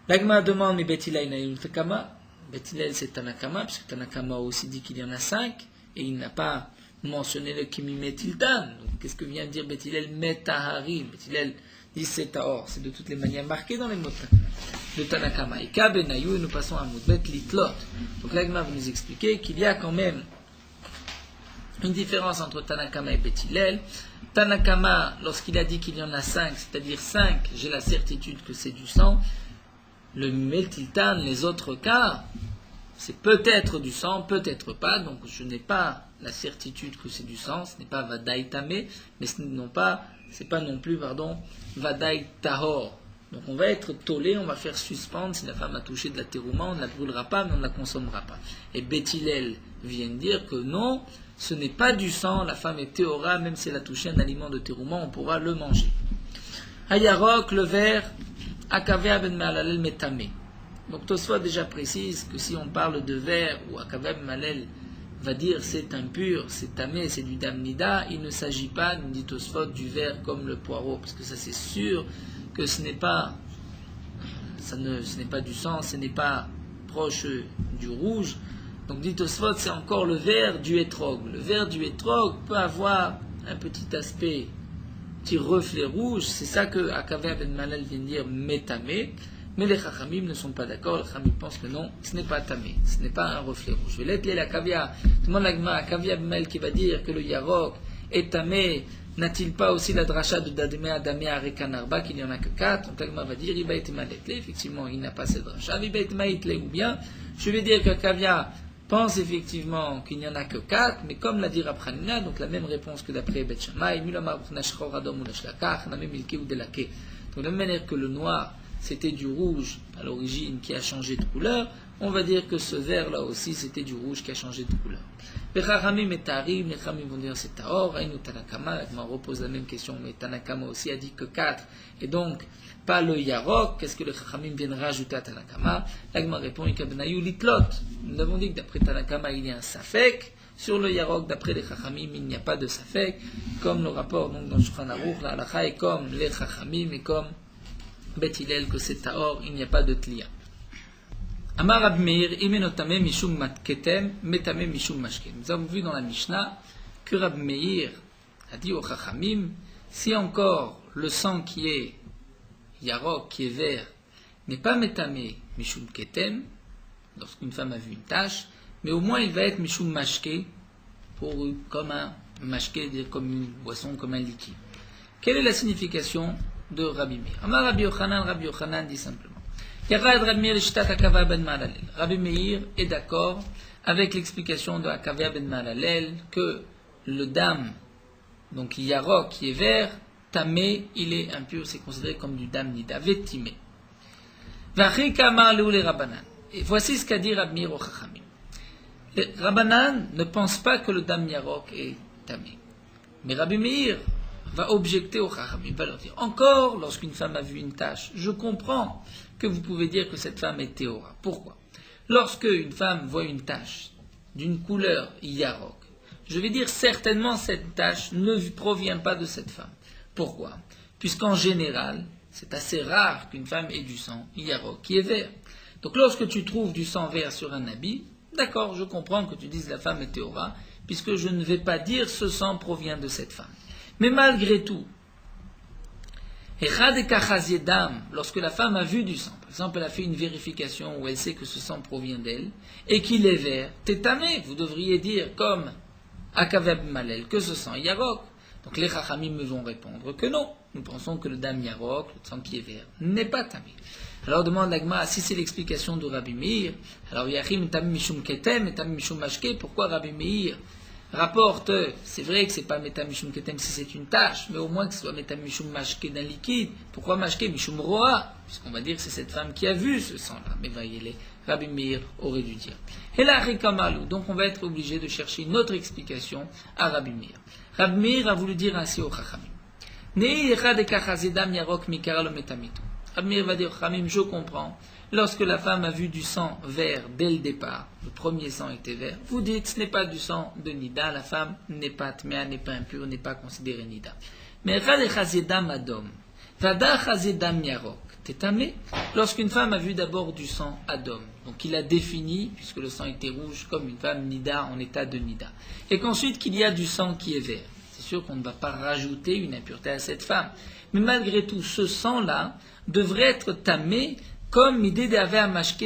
S1: L'Agma demande, mais Bet Hillel n'a eu Takama, Bet Hillel c'est Tanakama, puisque Tanakama a aussi dit qu'il y en a 5, et il n'a pas mentionné le Kimimetiltan. Donc qu'est-ce que vient de dire Bet Hillel? Metaharim. Bet Hillel dit c'est Tahor, c'est de toutes les manières marqué dans les mots de Tanakama. Et Kabenayou, et nous passons à Moudbet Litlot. Donc l'Agma va nous expliquer qu'il y a quand même une différence entre Tanakama et Bet Hillel. Tanakama, lorsqu'il a dit qu'il y en a 5, c'est-à-dire 5, j'ai la certitude que c'est du sang. Le Metiltan, les autres cas, c'est peut-être du sang, peut-être pas, donc je n'ai pas la certitude que c'est du sang, ce n'est pas Vadaï Tamé, mais ce n'est pas non plus, Vadaï Tahor. Donc on va être tollé, on va faire suspendre, si la femme a touché de la terouma, on ne la brûlera pas, mais on ne la consommera pas. Et Bet Hillel vient de dire que non, ce n'est pas du sang, la femme est théora, même si elle a touché un aliment de terouma, on pourra le manger. Hayarok, le vert, Akavea ben Malalel Metame. Donc Tosfot déjà précise que si on parle de verre ou Akavea ben Malalel va dire c'est impur, c'est tamé, c'est du damnida, il ne s'agit pas, nous dit Tosfot, du verre comme le poireau, parce que ça c'est sûr que ce n'est pas du sang, ce n'est pas proche du rouge. Donc dit Tosfot, c'est encore le vert du hétrog. Le vert du hétrog peut avoir un petit aspect, petit reflet rouge, c'est ça que Akavea ben Malal vient de dire métamé, mais les Chachamim ne sont pas d'accord, les Chachamim pensent que non, ce n'est pas tamé, ce n'est pas un reflet rouge. Je vais l'être la Akavea, tout le monde l'agma, Akavea ben Malal qui va dire que le yarok est tamé, n'a-t-il pas aussi la dracha de Dademea Damea Rekanarba, qu'il n'y en a que 4? Donc l'agma va dire, Iba et Maletle, effectivement il n'a pas cette dracha, Iba et Maitle, ou bien, je vais dire qu'Akavea pense effectivement qu'il n'y en a que 4, mais comme l'a dit Rab Hanina, donc la même réponse que d'après Bet Shammai, donc de la même manière que le noir, c'était du rouge à l'origine qui a changé de couleur, on va dire que ce vert là aussi c'était du rouge qui a changé de couleur. Les Chachamim et Tarim, les Chachamim vont dire c'est Tahor, Aïnou Tanakama, on repose la même question, mais Tanakama aussi a dit que 4, et donc pas le Yarok. Qu'est-ce que les Chachamim viennent rajouter à Tanakama? L'Agma répond Ikabenayou Litlot. Nous avons dit que d'après Tanakama il y a un Safek, sur le Yarok d'après les Chachamim il n'y a pas de Safek, comme le rapport donc, dans Shulchan Aruch, la Halacha est comme les Chachamim et comme Bet Hillel que c'est Tahor, il n'y a pas de Tlia. Amar Rab Meir, imenotame mishum matketem, metame mishum mashkem. Nous avons vu dans la Mishnah que Rab Meir a dit aux Chachamim, si encore le sang qui est Yarok, qui est vert, n'est pas metame mishum ketem, lorsqu'une femme a vu une tache, mais au moins il va être mishum mashke, comme un mashke, comme une boisson, comme un liquide. Quelle est la signification de Rabbi Meir? Amar Rabbi Yochanan dit simplement. Rabbi Meir est d'accord avec l'explication de Akavea ben Malalel que le dam, donc Yarok qui est vert, tamé, il est impur, c'est considéré comme du dam nida, vetimé. Et voici ce qu'a dit Rabbi Meir au Chachamim. Les Rabbanan ne pensent pas que le dam Yarok est tamé. Mais Rabbi Meir va objecter au Chachamim, va leur dire, encore lorsqu'une femme a vu une tache, je comprends que vous pouvez dire que cette femme est théora. Pourquoi? Lorsque une femme voit une tache d'une couleur Yarok, je vais dire certainement cette tache ne provient pas de cette femme. Pourquoi? Puisqu'en général, c'est assez rare qu'une femme ait du sang Yarok qui est vert. Donc lorsque tu trouves du sang vert sur un habit, d'accord, je comprends que tu dises la femme est théora, puisque je ne vais pas dire ce sang provient de cette femme. Mais malgré tout, lorsque la femme a vu du sang, par exemple elle a fait une vérification où elle sait que ce sang provient d'elle, et qu'il est vert, tétamé, vous devriez dire comme Akavea ben Malel que ce sang est Yarok. Donc les Chachamim me vont répondre que non, nous pensons que le dam Yarok, le sang qui est vert, n'est pas tamé. Alors demande l'Agma, si c'est l'explication de Rabbi Meir, alors Yachim tamim mishum ketem et tamim mishum mashke, pourquoi Rabbi Meir rapporte, c'est vrai que c'est pas Metamishum Ketem si c'est une tâche, mais au moins que ce soit Metamishum Mashke d'un liquide. Pourquoi Mashke Mishum Roa? Puisqu'on va dire que c'est cette femme qui a vu ce sang-là. Mais voyez, Rabbi Meir aurait dû dire. Et là, Rikamalou, donc on va être obligé de chercher une autre explication à Rabbi Meir. Rabbi Meir a voulu dire ainsi au Chachamim. Rabbi Meir va dire, Chachamim, je comprends. Lorsque la femme a vu du sang vert dès le départ, le premier sang était vert, vous dites ce n'est pas du sang de Nida, la femme n'est pas tmea, n'est pas impure, n'est pas considérée Nida. Mais lorsqu'une femme a vu d'abord du sang Adom, donc il a défini, puisque le sang était rouge, comme une femme Nida en état de Nida, et qu'ensuite qu'il y a du sang qui est vert, c'est sûr qu'on ne va pas rajouter une impureté à cette femme, mais malgré tout, ce sang-là devrait être tamé comme l'idée d'avait à mashke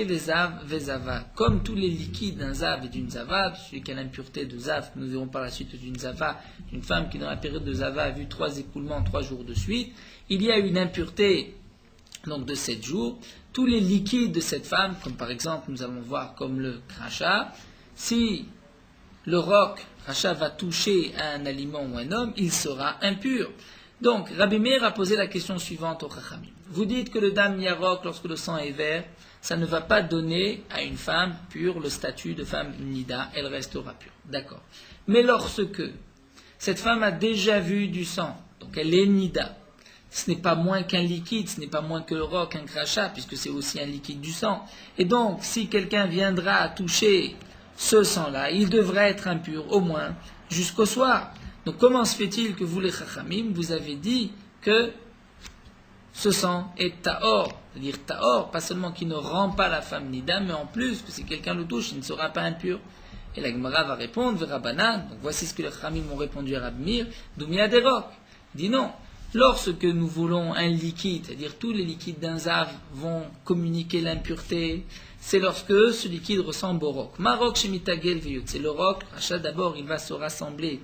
S1: vezava, comme tous les liquides d'un zav et d'une zava, celui qui a l'impureté de zav, que nous verrons par la suite d'une zava, une femme qui dans la période de zava a vu 3 écoulements 3 jours de suite, il y a une impureté donc de 7 jours, tous les liquides de cette femme, comme par exemple nous allons voir comme le crachat, si le roc, crachat va toucher à un aliment ou un homme, il sera impur. Donc, Rabbi Meir a posé la question suivante au Chachamim. Vous dites que le dam yarok, lorsque le sang est vert, ça ne va pas donner à une femme pure le statut de femme nida, elle restera pure. D'accord. Mais lorsque cette femme a déjà vu du sang, donc elle est nida, ce n'est pas moins qu'un liquide, ce n'est pas moins que le roc, un crachat, puisque c'est aussi un liquide du sang. Et donc, si quelqu'un viendra toucher ce sang-là, il devrait être impur, au moins, jusqu'au soir. Donc comment se fait-il que vous les Chachamim, vous avez dit que ce sang est ta'or, c'est-à-dire ta'or, pas seulement qui ne rend pas la femme nida, mais en plus que si quelqu'un le touche, il ne sera pas impur. Et la Gemara va répondre, Verabanan, donc voici ce que les Chachamim ont répondu à Rabbi Meir, Doumia derok. Il dit non, lorsque nous voulons un liquide, c'est-à-dire tous les liquides d'un zav vont communiquer l'impureté, c'est lorsque ce liquide ressemble au roc. Marok shemitagel veyut, c'est le roc, achat d'abord il va se rassembler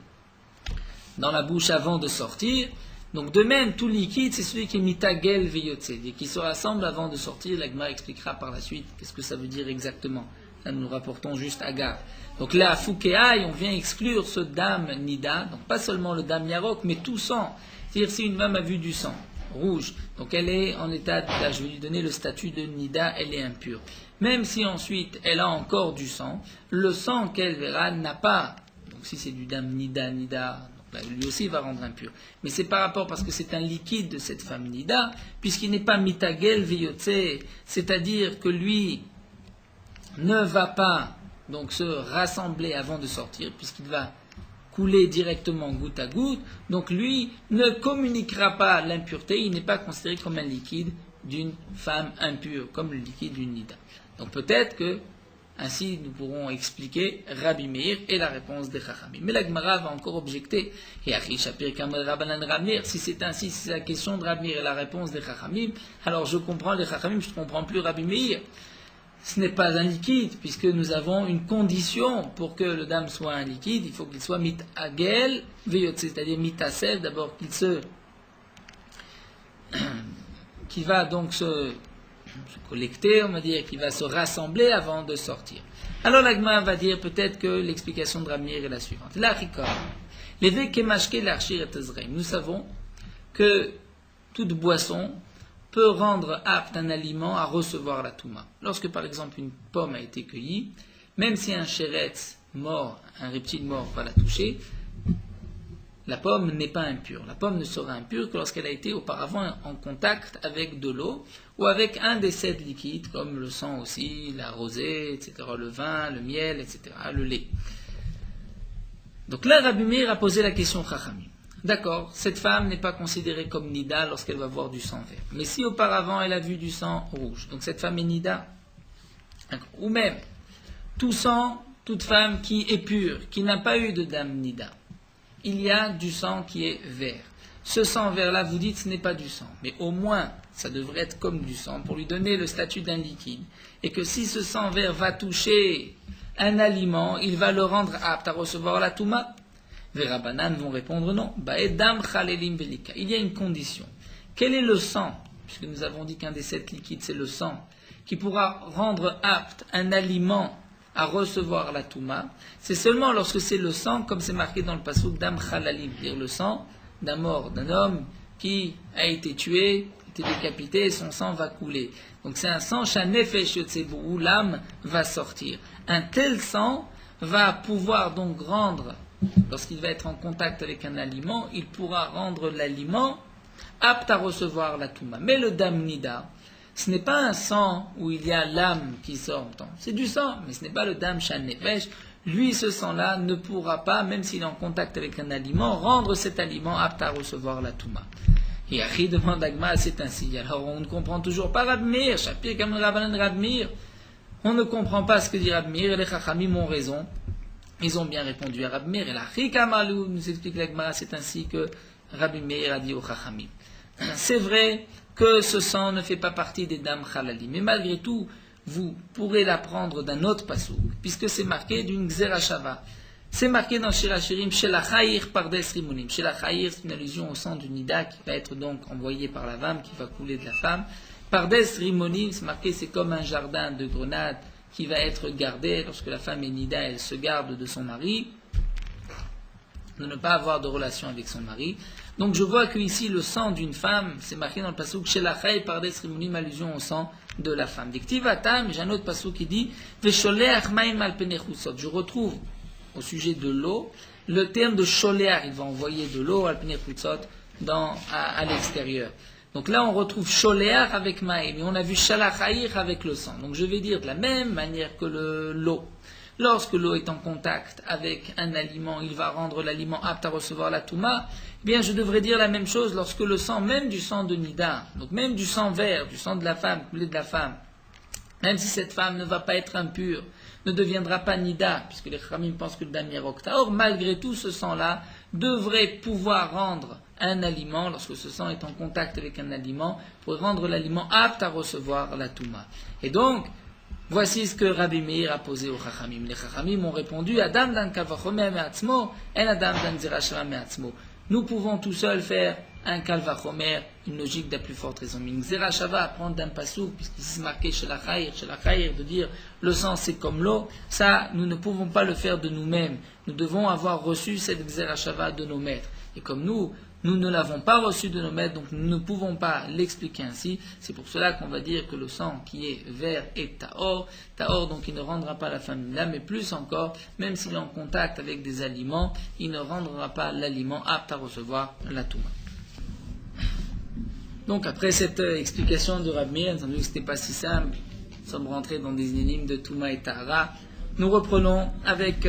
S1: dans la bouche avant de sortir. Donc de même, tout liquide, c'est celui qui est mitagel veyotse, et qui se rassemble avant de sortir. La Gemara expliquera par la suite qu'est-ce que ça veut dire exactement. Là, nous rapportons juste Agar. Donc là, à Foukéaï, on vient exclure ce dam nida, donc pas seulement le dam yarok, mais tout sang. C'est-à-dire si une femme a vu du sang rouge, donc elle est en état de, là, je vais lui donner le statut de nida, elle est impure. Même si ensuite elle a encore du sang, le sang qu'elle verra n'a pas, donc si c'est du dam nida, lui aussi va rendre impur. Mais c'est par rapport, parce que c'est un liquide de cette femme nida, puisqu'il n'est pas mitagel veyotse, c'est-à-dire que lui ne va pas donc se rassembler avant de sortir, puisqu'il va couler directement goutte à goutte, donc lui ne communiquera pas l'impureté, il n'est pas considéré comme un liquide d'une femme impure, comme le liquide d'une nida. Donc peut-être que ainsi, nous pourrons expliquer Rabbi Meir et la réponse des Chachamim. Mais la Gemara va encore objecter. Et si c'est ainsi, si c'est la question de Rabbi Meir et la réponse des Chachamim, alors je comprends les Chachamim, je ne comprends plus Rabbi Meir. Ce n'est pas un liquide, puisque nous avons une condition pour que le dam soit un liquide, il faut qu'il soit mitagel, c'est-à-dire mitasel, d'abord qu'il va donc se collecter, on va dire, qui va se rassembler avant de sortir. Alors l'agma va dire peut-être que l'explication de Rabbi Meir est la suivante. La rikor, les kemashke l'archir et tezreim. Nous savons que toute boisson peut rendre apte un aliment à recevoir la touma. Lorsque par exemple une pomme a été cueillie, même si un chéretz mort, un reptile mort va la toucher, la pomme n'est pas impure. La pomme ne sera impure que lorsqu'elle a été auparavant en contact avec de l'eau ou avec un des 7 liquides, comme le sang aussi, la rosée, etc., le vin, le miel, etc., le lait. Donc là, Rabbi Meir a posé la question Chachamim. D'accord, cette femme n'est pas considérée comme nida lorsqu'elle va voir du sang vert. Mais si auparavant elle a vu du sang rouge, donc cette femme est nida. Ou même, tout sang, toute femme qui est pure, qui n'a pas eu de dam nida, il y a du sang qui est vert. Ce sang vert-là, vous dites, ce n'est pas du sang. Mais au moins, ça devrait être comme du sang pour lui donner le statut d'un liquide. Et que si ce sang vert va toucher un aliment, il va le rendre apte à recevoir la touma. Les Rabbanan vont répondre non. Il y a une condition. Quel est le sang? Puisque nous avons dit qu'un des 7 liquides, c'est le sang, qui pourra rendre apte un aliment à recevoir la Touma, c'est seulement lorsque c'est le sang, comme c'est marqué dans le passouk d'Am Chalalim, c'est-à-dire le sang d'un mort, d'un homme qui a été tué, été décapité, et son sang va couler. Donc c'est un sang, Shanefesh Yotzebo, où l'âme va sortir. Un tel sang va pouvoir donc rendre, lorsqu'il va être en contact avec un aliment, il pourra rendre l'aliment apte à recevoir la Touma. Mais le Dam Nida, ce n'est pas un sang où il y a l'âme qui sort. C'est du sang, mais ce n'est pas le Dam Shanefesh. Lui, ce sang-là ne pourra pas, même s'il est en contact avec un aliment, rendre cet aliment apte à recevoir la Touma. Et Achi demande Agma, c'est ainsi. Alors on ne comprend toujours pas Rab Meir, Shapir comme Rabbanan Rab Meir. On ne comprend pas ce que dit Rab Meir, et les Chachamim ont raison. Ils ont bien répondu à Rab Meir. Et la Chikamalou nous explique l'Agma, c'est ainsi que Rabbi Meir a dit aux Chachamim. C'est vrai que ce sang ne fait pas partie des Dam Chalali, mais malgré tout, vous pourrez l'apprendre d'un autre passouk, puisque c'est marqué d'une Xerashava. C'est marqué dans Shirachirim, Shelachayir Pardes Rimonim. Shelachayir, c'est une allusion au sang du Nida qui va être donc envoyé par la femme, qui va couler de la femme. Pardes Rimonim, c'est marqué, c'est comme un jardin de grenades qui va être gardé lorsque la femme est Nida, elle se garde de son mari, de ne pas avoir de relation avec son mari. Donc je vois que ici le sang d'une femme, c'est marqué dans le passouk Shelachayir Pardes Rimonim, allusion au sang de la femme. Diktivatam, j'ai un autre passouk qui dit Vesholeach Maim al Penechusot. Je retrouve au sujet de l'eau, le terme de sholéar, il va envoyer de l'eau à l'extérieur. Donc là, on retrouve sholéar avec maïm, et on a vu shalachayir avec le sang. Donc je vais dire de la même manière que l'eau. Lorsque l'eau est en contact avec un aliment, il va rendre l'aliment apte à recevoir la touma. Eh bien, je devrais dire la même chose lorsque le sang, même du sang de Nida, donc même du sang vert, du sang de la femme, coulé de la femme, même si cette femme ne va pas être impure, ne deviendra pas Nida, puisque les Khamim pensent que le Dam Yerokta. Or, malgré tout, ce sang-là devrait pouvoir rendre un aliment, lorsque ce sang est en contact avec un aliment, pour rendre l'aliment apte à recevoir la Touma. Et donc, voici ce que Rabbi Meir a posé aux Chachamim. Les Chachamim ont répondu, Adam dan kavachomer me'atzmo, en Adam dan zirashara me'atzmo. Nous pouvons tout seuls faire un kalvachomer, une logique de la plus forte raison. Mais Xerashava, apprendre d'un passouk, puisqu'il s'est marqué chez la Chayr, de dire le sang c'est comme l'eau, ça, nous ne pouvons pas le faire de nous-mêmes. Nous devons avoir reçu cette Xerashava de nos maîtres. Et comme nous ne l'avons pas reçu de nos maîtres, donc nous ne pouvons pas l'expliquer ainsi. C'est pour cela qu'on va dire que le sang qui est vert est Tahor. Tahor, donc il ne rendra pas la femme là, mais plus encore, même s'il est en contact avec des aliments, il ne rendra pas l'aliment apte à recevoir la Touma. Donc après cette explication de Rav Meir, nous avons vu que ce n'était pas si simple, nous sommes rentrés dans des énigmes de Touma et Tahara. Nous reprenons avec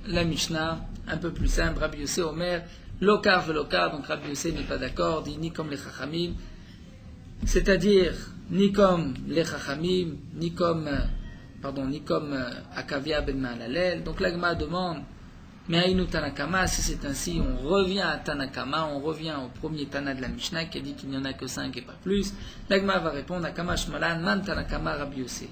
S1: la Mishnah, un peu plus simple, Rabbi Yossé Omer, Lokar velokar, donc Rabbi Yossé n'est pas d'accord, dit ni comme les Chachamim, c'est-à-dire ni comme les Chachamim, ni comme Akavia ben Mahalalel. Donc l'Agma demande, mais Aïnou Tanakama, si c'est ainsi, on revient à Tanakama, on revient au premier Tana de la Mishnah qui a dit qu'il n'y en a que 5 et pas plus. L'Agma va répondre, Akama Shmalan, Man Tanakama Rabbi Yossé.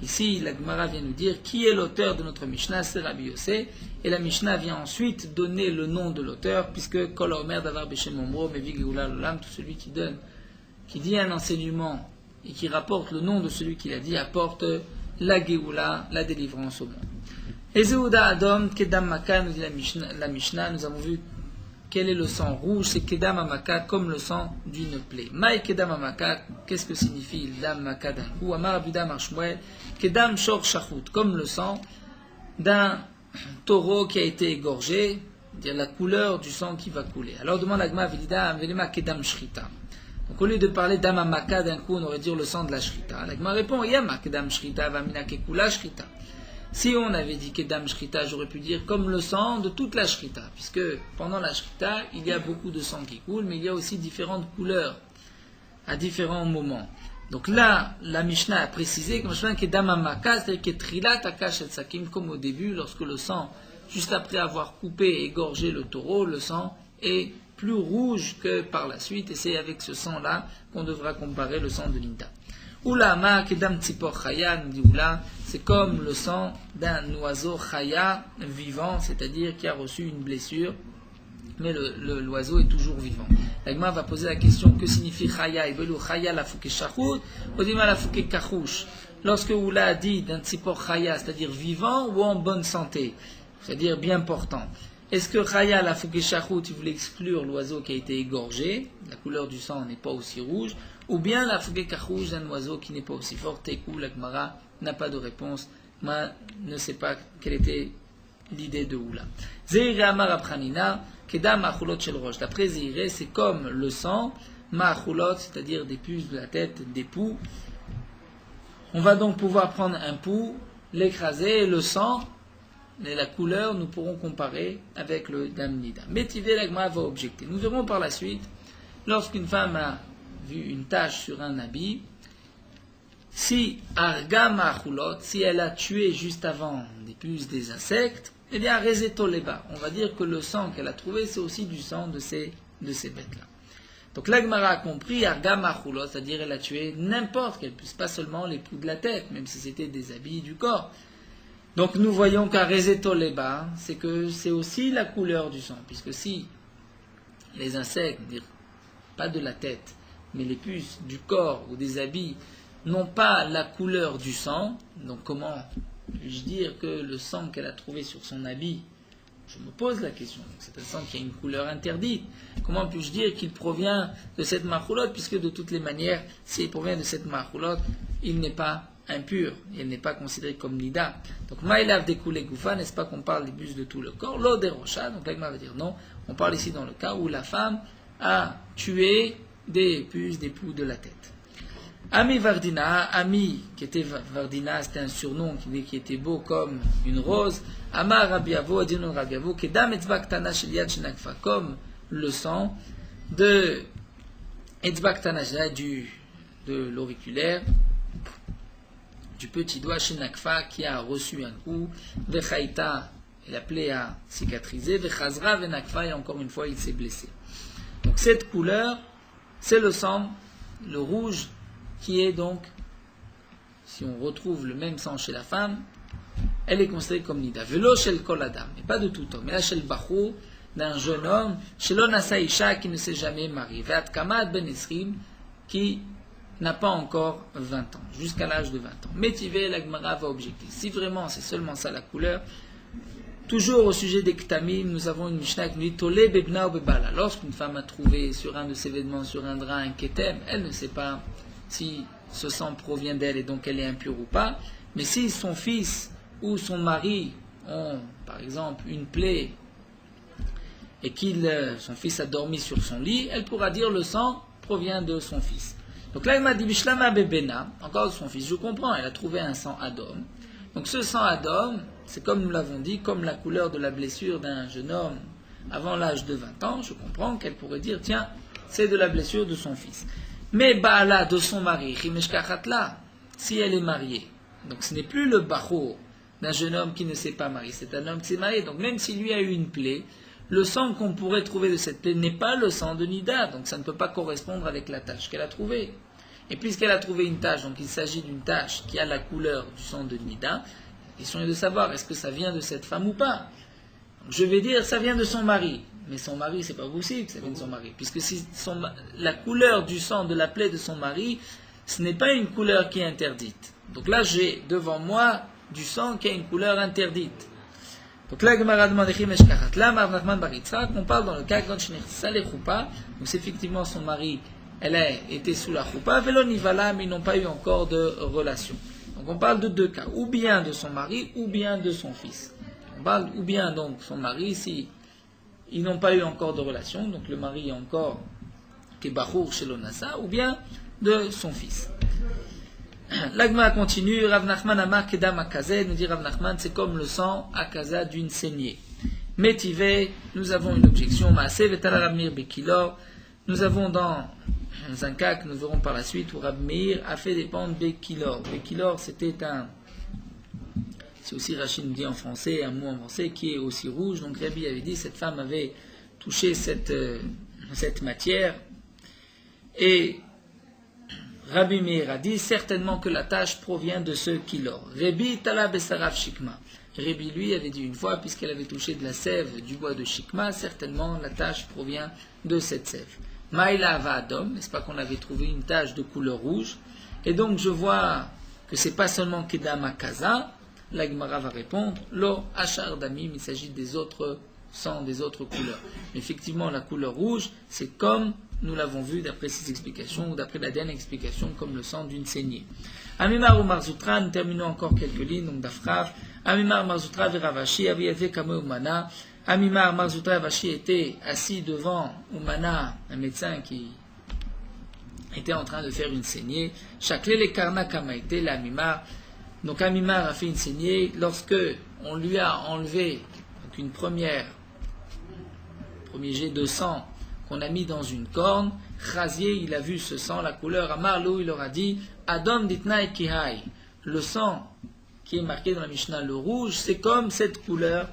S1: Ici, l'Agmara vient nous dire qui est l'auteur de notre Mishnah, c'est Rabbi Yossé. Et la Mishnah vient ensuite donner le nom de l'auteur, puisque Kol Omer Davar Beshem Omro, Mevi Geoula Lolam, tout celui qui dit un enseignement et qui rapporte le nom de celui qui l'a dit, apporte la Geoula, la délivrance au monde. Ezeuda Adom, Kedam Maka, nous dit la Mishnah, nous avons vu quel est le sang rouge, c'est Kedam Amaka, comme le sang d'une plaie. Maï Kedam Amaka, qu'est-ce que signifie Dam Maka d'un coup? Amar Abidam Arshmuel, Kedam Shor Shachut, comme le sang d'un taureau qui a été égorgé, c'est-à-dire la couleur du sang qui va couler. Alors demande Agma Velida, Velema Kedam Shrita. Donc au lieu de parler d'Am Amaka d'un coup, on aurait dit le sang de la Shrita. L'Agma répond, Yama Kedam Shrita, Vamina Kekula Shrita. Si on avait dit Kedam Shrita, j'aurais pu dire comme le sang de toute la Shrita, puisque pendant la Shrita, il y a beaucoup de sang qui coule, mais il y a aussi différentes couleurs à différents moments. Donc là, la Mishnah a précisé comme je Kedam Amaka, c'est-à-dire que Trilat Akash et Sakim, comme au début, lorsque le sang, juste après avoir coupé et égorgé le taureau, le sang est plus rouge que par la suite, et c'est avec ce sang-là qu'on devra comparer le sang de Linda. Oulama Kedam Tzipor Chaya, nous dit Oula, c'est comme le sang d'un oiseau Chaya vivant, c'est-à-dire qui a reçu une blessure, mais l'oiseau est toujours vivant. L'Agma va poser la question, que signifie Chaya? Ibelu Chaya la fouke shachut, Odima la fouke kachouch. lorsque Oula a dit d'un tzipor chaya, c'est-à-dire vivant ou en bonne santé, c'est-à-dire bien portant. Est-ce que chaya, la fukeshachut, il voulait exclure l'oiseau qui a été égorgé, la couleur du sang n'est pas aussi rouge, ou bien la fukekachouj d'un oiseau qui n'est pas aussi fort, tekou, la Gemara n'a pas de réponse, moi ne sais pas quelle était l'idée de Oula. Zeire amar apranina, kedam ma'achulot shel rosh. D'après Zeire, c'est comme le sang, ma'achulot, c'est-à-dire des puces de la tête, des poux. On va donc pouvoir prendre un pouls, l'écraser, et le sang, et la couleur, nous pourrons comparer avec le dam nida. Métivé, la Gemara va objecter. Nous verrons par la suite, lorsqu'une femme a vu une tache sur un habit, si arga ma'achulot, si elle a tué juste avant des puces des insectes, eh bien, rezeto leba. On va dire que le sang qu'elle a trouvé, c'est aussi du sang de ces bêtes-là. Donc l'Agmara a compris, arga ma'achulot, c'est-à-dire elle a tué n'importe quelle puce, pas seulement les poux de la tête, même si c'était des habits du corps. Donc nous voyons qu'à rezeto leba, c'est que c'est aussi la couleur du sang, puisque si les insectes, pas de la tête, mais les puces du corps ou des habits n'ont pas la couleur du sang, donc comment puis-je dire que le sang qu'elle a trouvé sur son habit, je me pose la question, c'est un sang qui a une couleur interdite, comment puis-je dire qu'il provient de cette marchoulotte, puisque de toutes les manières, s'il provient de cette marchoulotte, il n'est pas impur, il n'est pas considéré comme nida. Donc maïlav découlé goufa, n'est-ce pas qu'on parle des bus de tout le corps, l'eau des rochas, donc l'agma va dire non, on parle ici dans le cas où la femme a tué des puces, des poux de la tête. Ami Vardina, Ami, qui était Vardina, c'était un surnom qui était beau comme une rose. Amar Rabiavo, Adinun Rabiavo, Kedam Etzbaktana Sheliad Shenakfa, comme le sang de Etzbaktana, de l'auriculaire, du petit doigt Shenakfa qui a reçu un coup, Vechaïta, et la plaie a cicatrisé, Vechazra, Venakfa, et encore une fois il s'est blessé. Donc cette couleur, c'est le sang, le rouge, qui est donc, si on retrouve le même sang chez la femme, elle est considérée comme nida. Velo shel kol adam, et pas de tout homme, mais là shel bachou, d'un jeune homme, shelo nasa isha, qui ne s'est jamais marié, ve'at kamad ben esrim, qui n'a pas encore 20 ans, jusqu'à l'âge de 20 ans. Métivé, la Gemara va objecter. Si vraiment c'est seulement ça la couleur, toujours au sujet des ktamim, nous avons une Mishnah qui nous dit Tolé bebna ou bebala. Lorsqu'une femme a trouvé sur un de ses vêtements, sur un drap, un ketem, elle ne sait pas si ce sang provient d'elle et donc elle est impure ou pas. Mais si son fils ou son mari ont, par exemple, une plaie et son fils a dormi sur son lit, elle pourra dire le sang provient de son fils. Donc là, il m'a dit Bishlama bebena, encore de son fils. Je comprends, elle a trouvé un sang Adom. Donc ce sang Adom, c'est comme nous l'avons dit, comme la couleur de la blessure d'un jeune homme avant l'âge de 20 ans. Je comprends qu'elle pourrait dire, tiens, c'est de la blessure de son fils. Mais Baala, de son mari, Chimeshkachatla, si elle est mariée, donc ce n'est plus le Bachour d'un jeune homme qui ne s'est pas marié, c'est un homme qui s'est marié. Donc même s'il lui a eu une plaie, le sang qu'on pourrait trouver de cette plaie n'est pas le sang de Nida, donc ça ne peut pas correspondre avec la tache qu'elle a trouvée. Et puisqu'elle a trouvé une tache, donc il s'agit d'une tache qui a la couleur du sang de Nida, la question est de savoir est-ce que ça vient de cette femme ou pas. Donc je vais dire ça vient de son mari, mais son mari c'est pas possible que ça vienne de son mari, puisque si la couleur du sang de la plaie de son mari, ce n'est pas une couleur qui est interdite. Donc là j'ai devant moi du sang qui a une couleur interdite. Donc là, on parle dans le cas quand donc c'est effectivement son mari, elle a été sous la choupa, mais ils n'ont pas eu encore de relation. Donc on parle de deux cas, ou bien de son mari, ou bien de son fils. On parle ou bien donc son mari, si ils n'ont pas eu encore de relation, donc le mari est encore kebachour chez l'onasa, ou bien de son fils. L'agma continue, Rav Nachman Amar Kedam Akazé, nous dit Rav Nachman, c'est comme le sang Akaza d'une saignée. Métivé, nous avons une objection, Maase Vetalaramir Bekilor, nous avons dans un cas que nous verrons par la suite où Rav Meir a fait dépendre Bekilor. Bekilor, c'est aussi Rachid nous dit en français, un mot en français qui est aussi rouge, donc Rabbi avait dit, cette femme avait touché cette matière, et Rabbi Meir a dit certainement que la tache provient de ce kilor. Rabbi Tala Besarav Shikma. Rabbi lui avait dit une fois, puisqu'elle avait touché de la sève du bois de Shikma, certainement la tache provient de cette sève. Maïla Vadom, n'est-ce pas qu'on avait trouvé une tache de couleur rouge, et donc je vois que c'est pas seulement Kedama Kaza, la Gemara va répondre, Lo Achar Damim, il s'agit des autres sang, des autres couleurs. Mais effectivement, la couleur rouge, c'est comme nous l'avons vu d'après ces explications, ou d'après la dernière explication, comme le sang d'une saignée. Amimar ou Marzoutra, nous terminons encore quelques lignes, donc d'Afrav. Amimar Marzoutra Viravashi, Aviyate Kame Umana. Amimar Marzoutra Viravashi était assis devant Umana, un médecin qui était en train de faire une saignée. Chakle le Karna Kamaite, l'Amimar. Donc Amimar a fait une saignée lorsque on lui a enlevé donc une premier jet de sang qu'on a mis dans une corne. Chazier, il a vu ce sang, la couleur. Amarlo, il leur a dit Adon ditnaï kihai. Le sang qui est marqué dans la Mishnah, le rouge, c'est comme cette couleur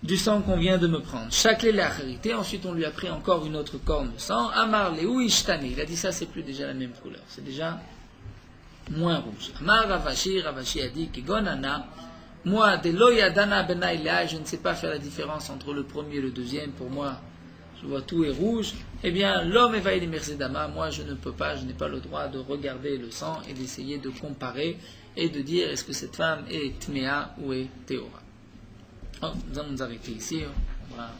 S1: du sang qu'on vient de me prendre. Chakle la charité. Ensuite, on lui a pris encore une autre corne de sang. Amar leou ishtane. Il a dit ça, c'est plus déjà la même couleur. C'est déjà moins rouge. Amar Ravashi a dit Kigonana. Moi, de loyadana benaïla, je ne sais pas faire la différence entre le premier et le deuxième. Pour moi, je vois tout est rouge. Eh bien, l'homme éveille les mercedama. Moi, je ne peux pas, je n'ai pas le droit de regarder le sang et d'essayer de comparer et de dire est-ce que cette femme est tméa ou est théora. Nous allons nous arrêter ici. On va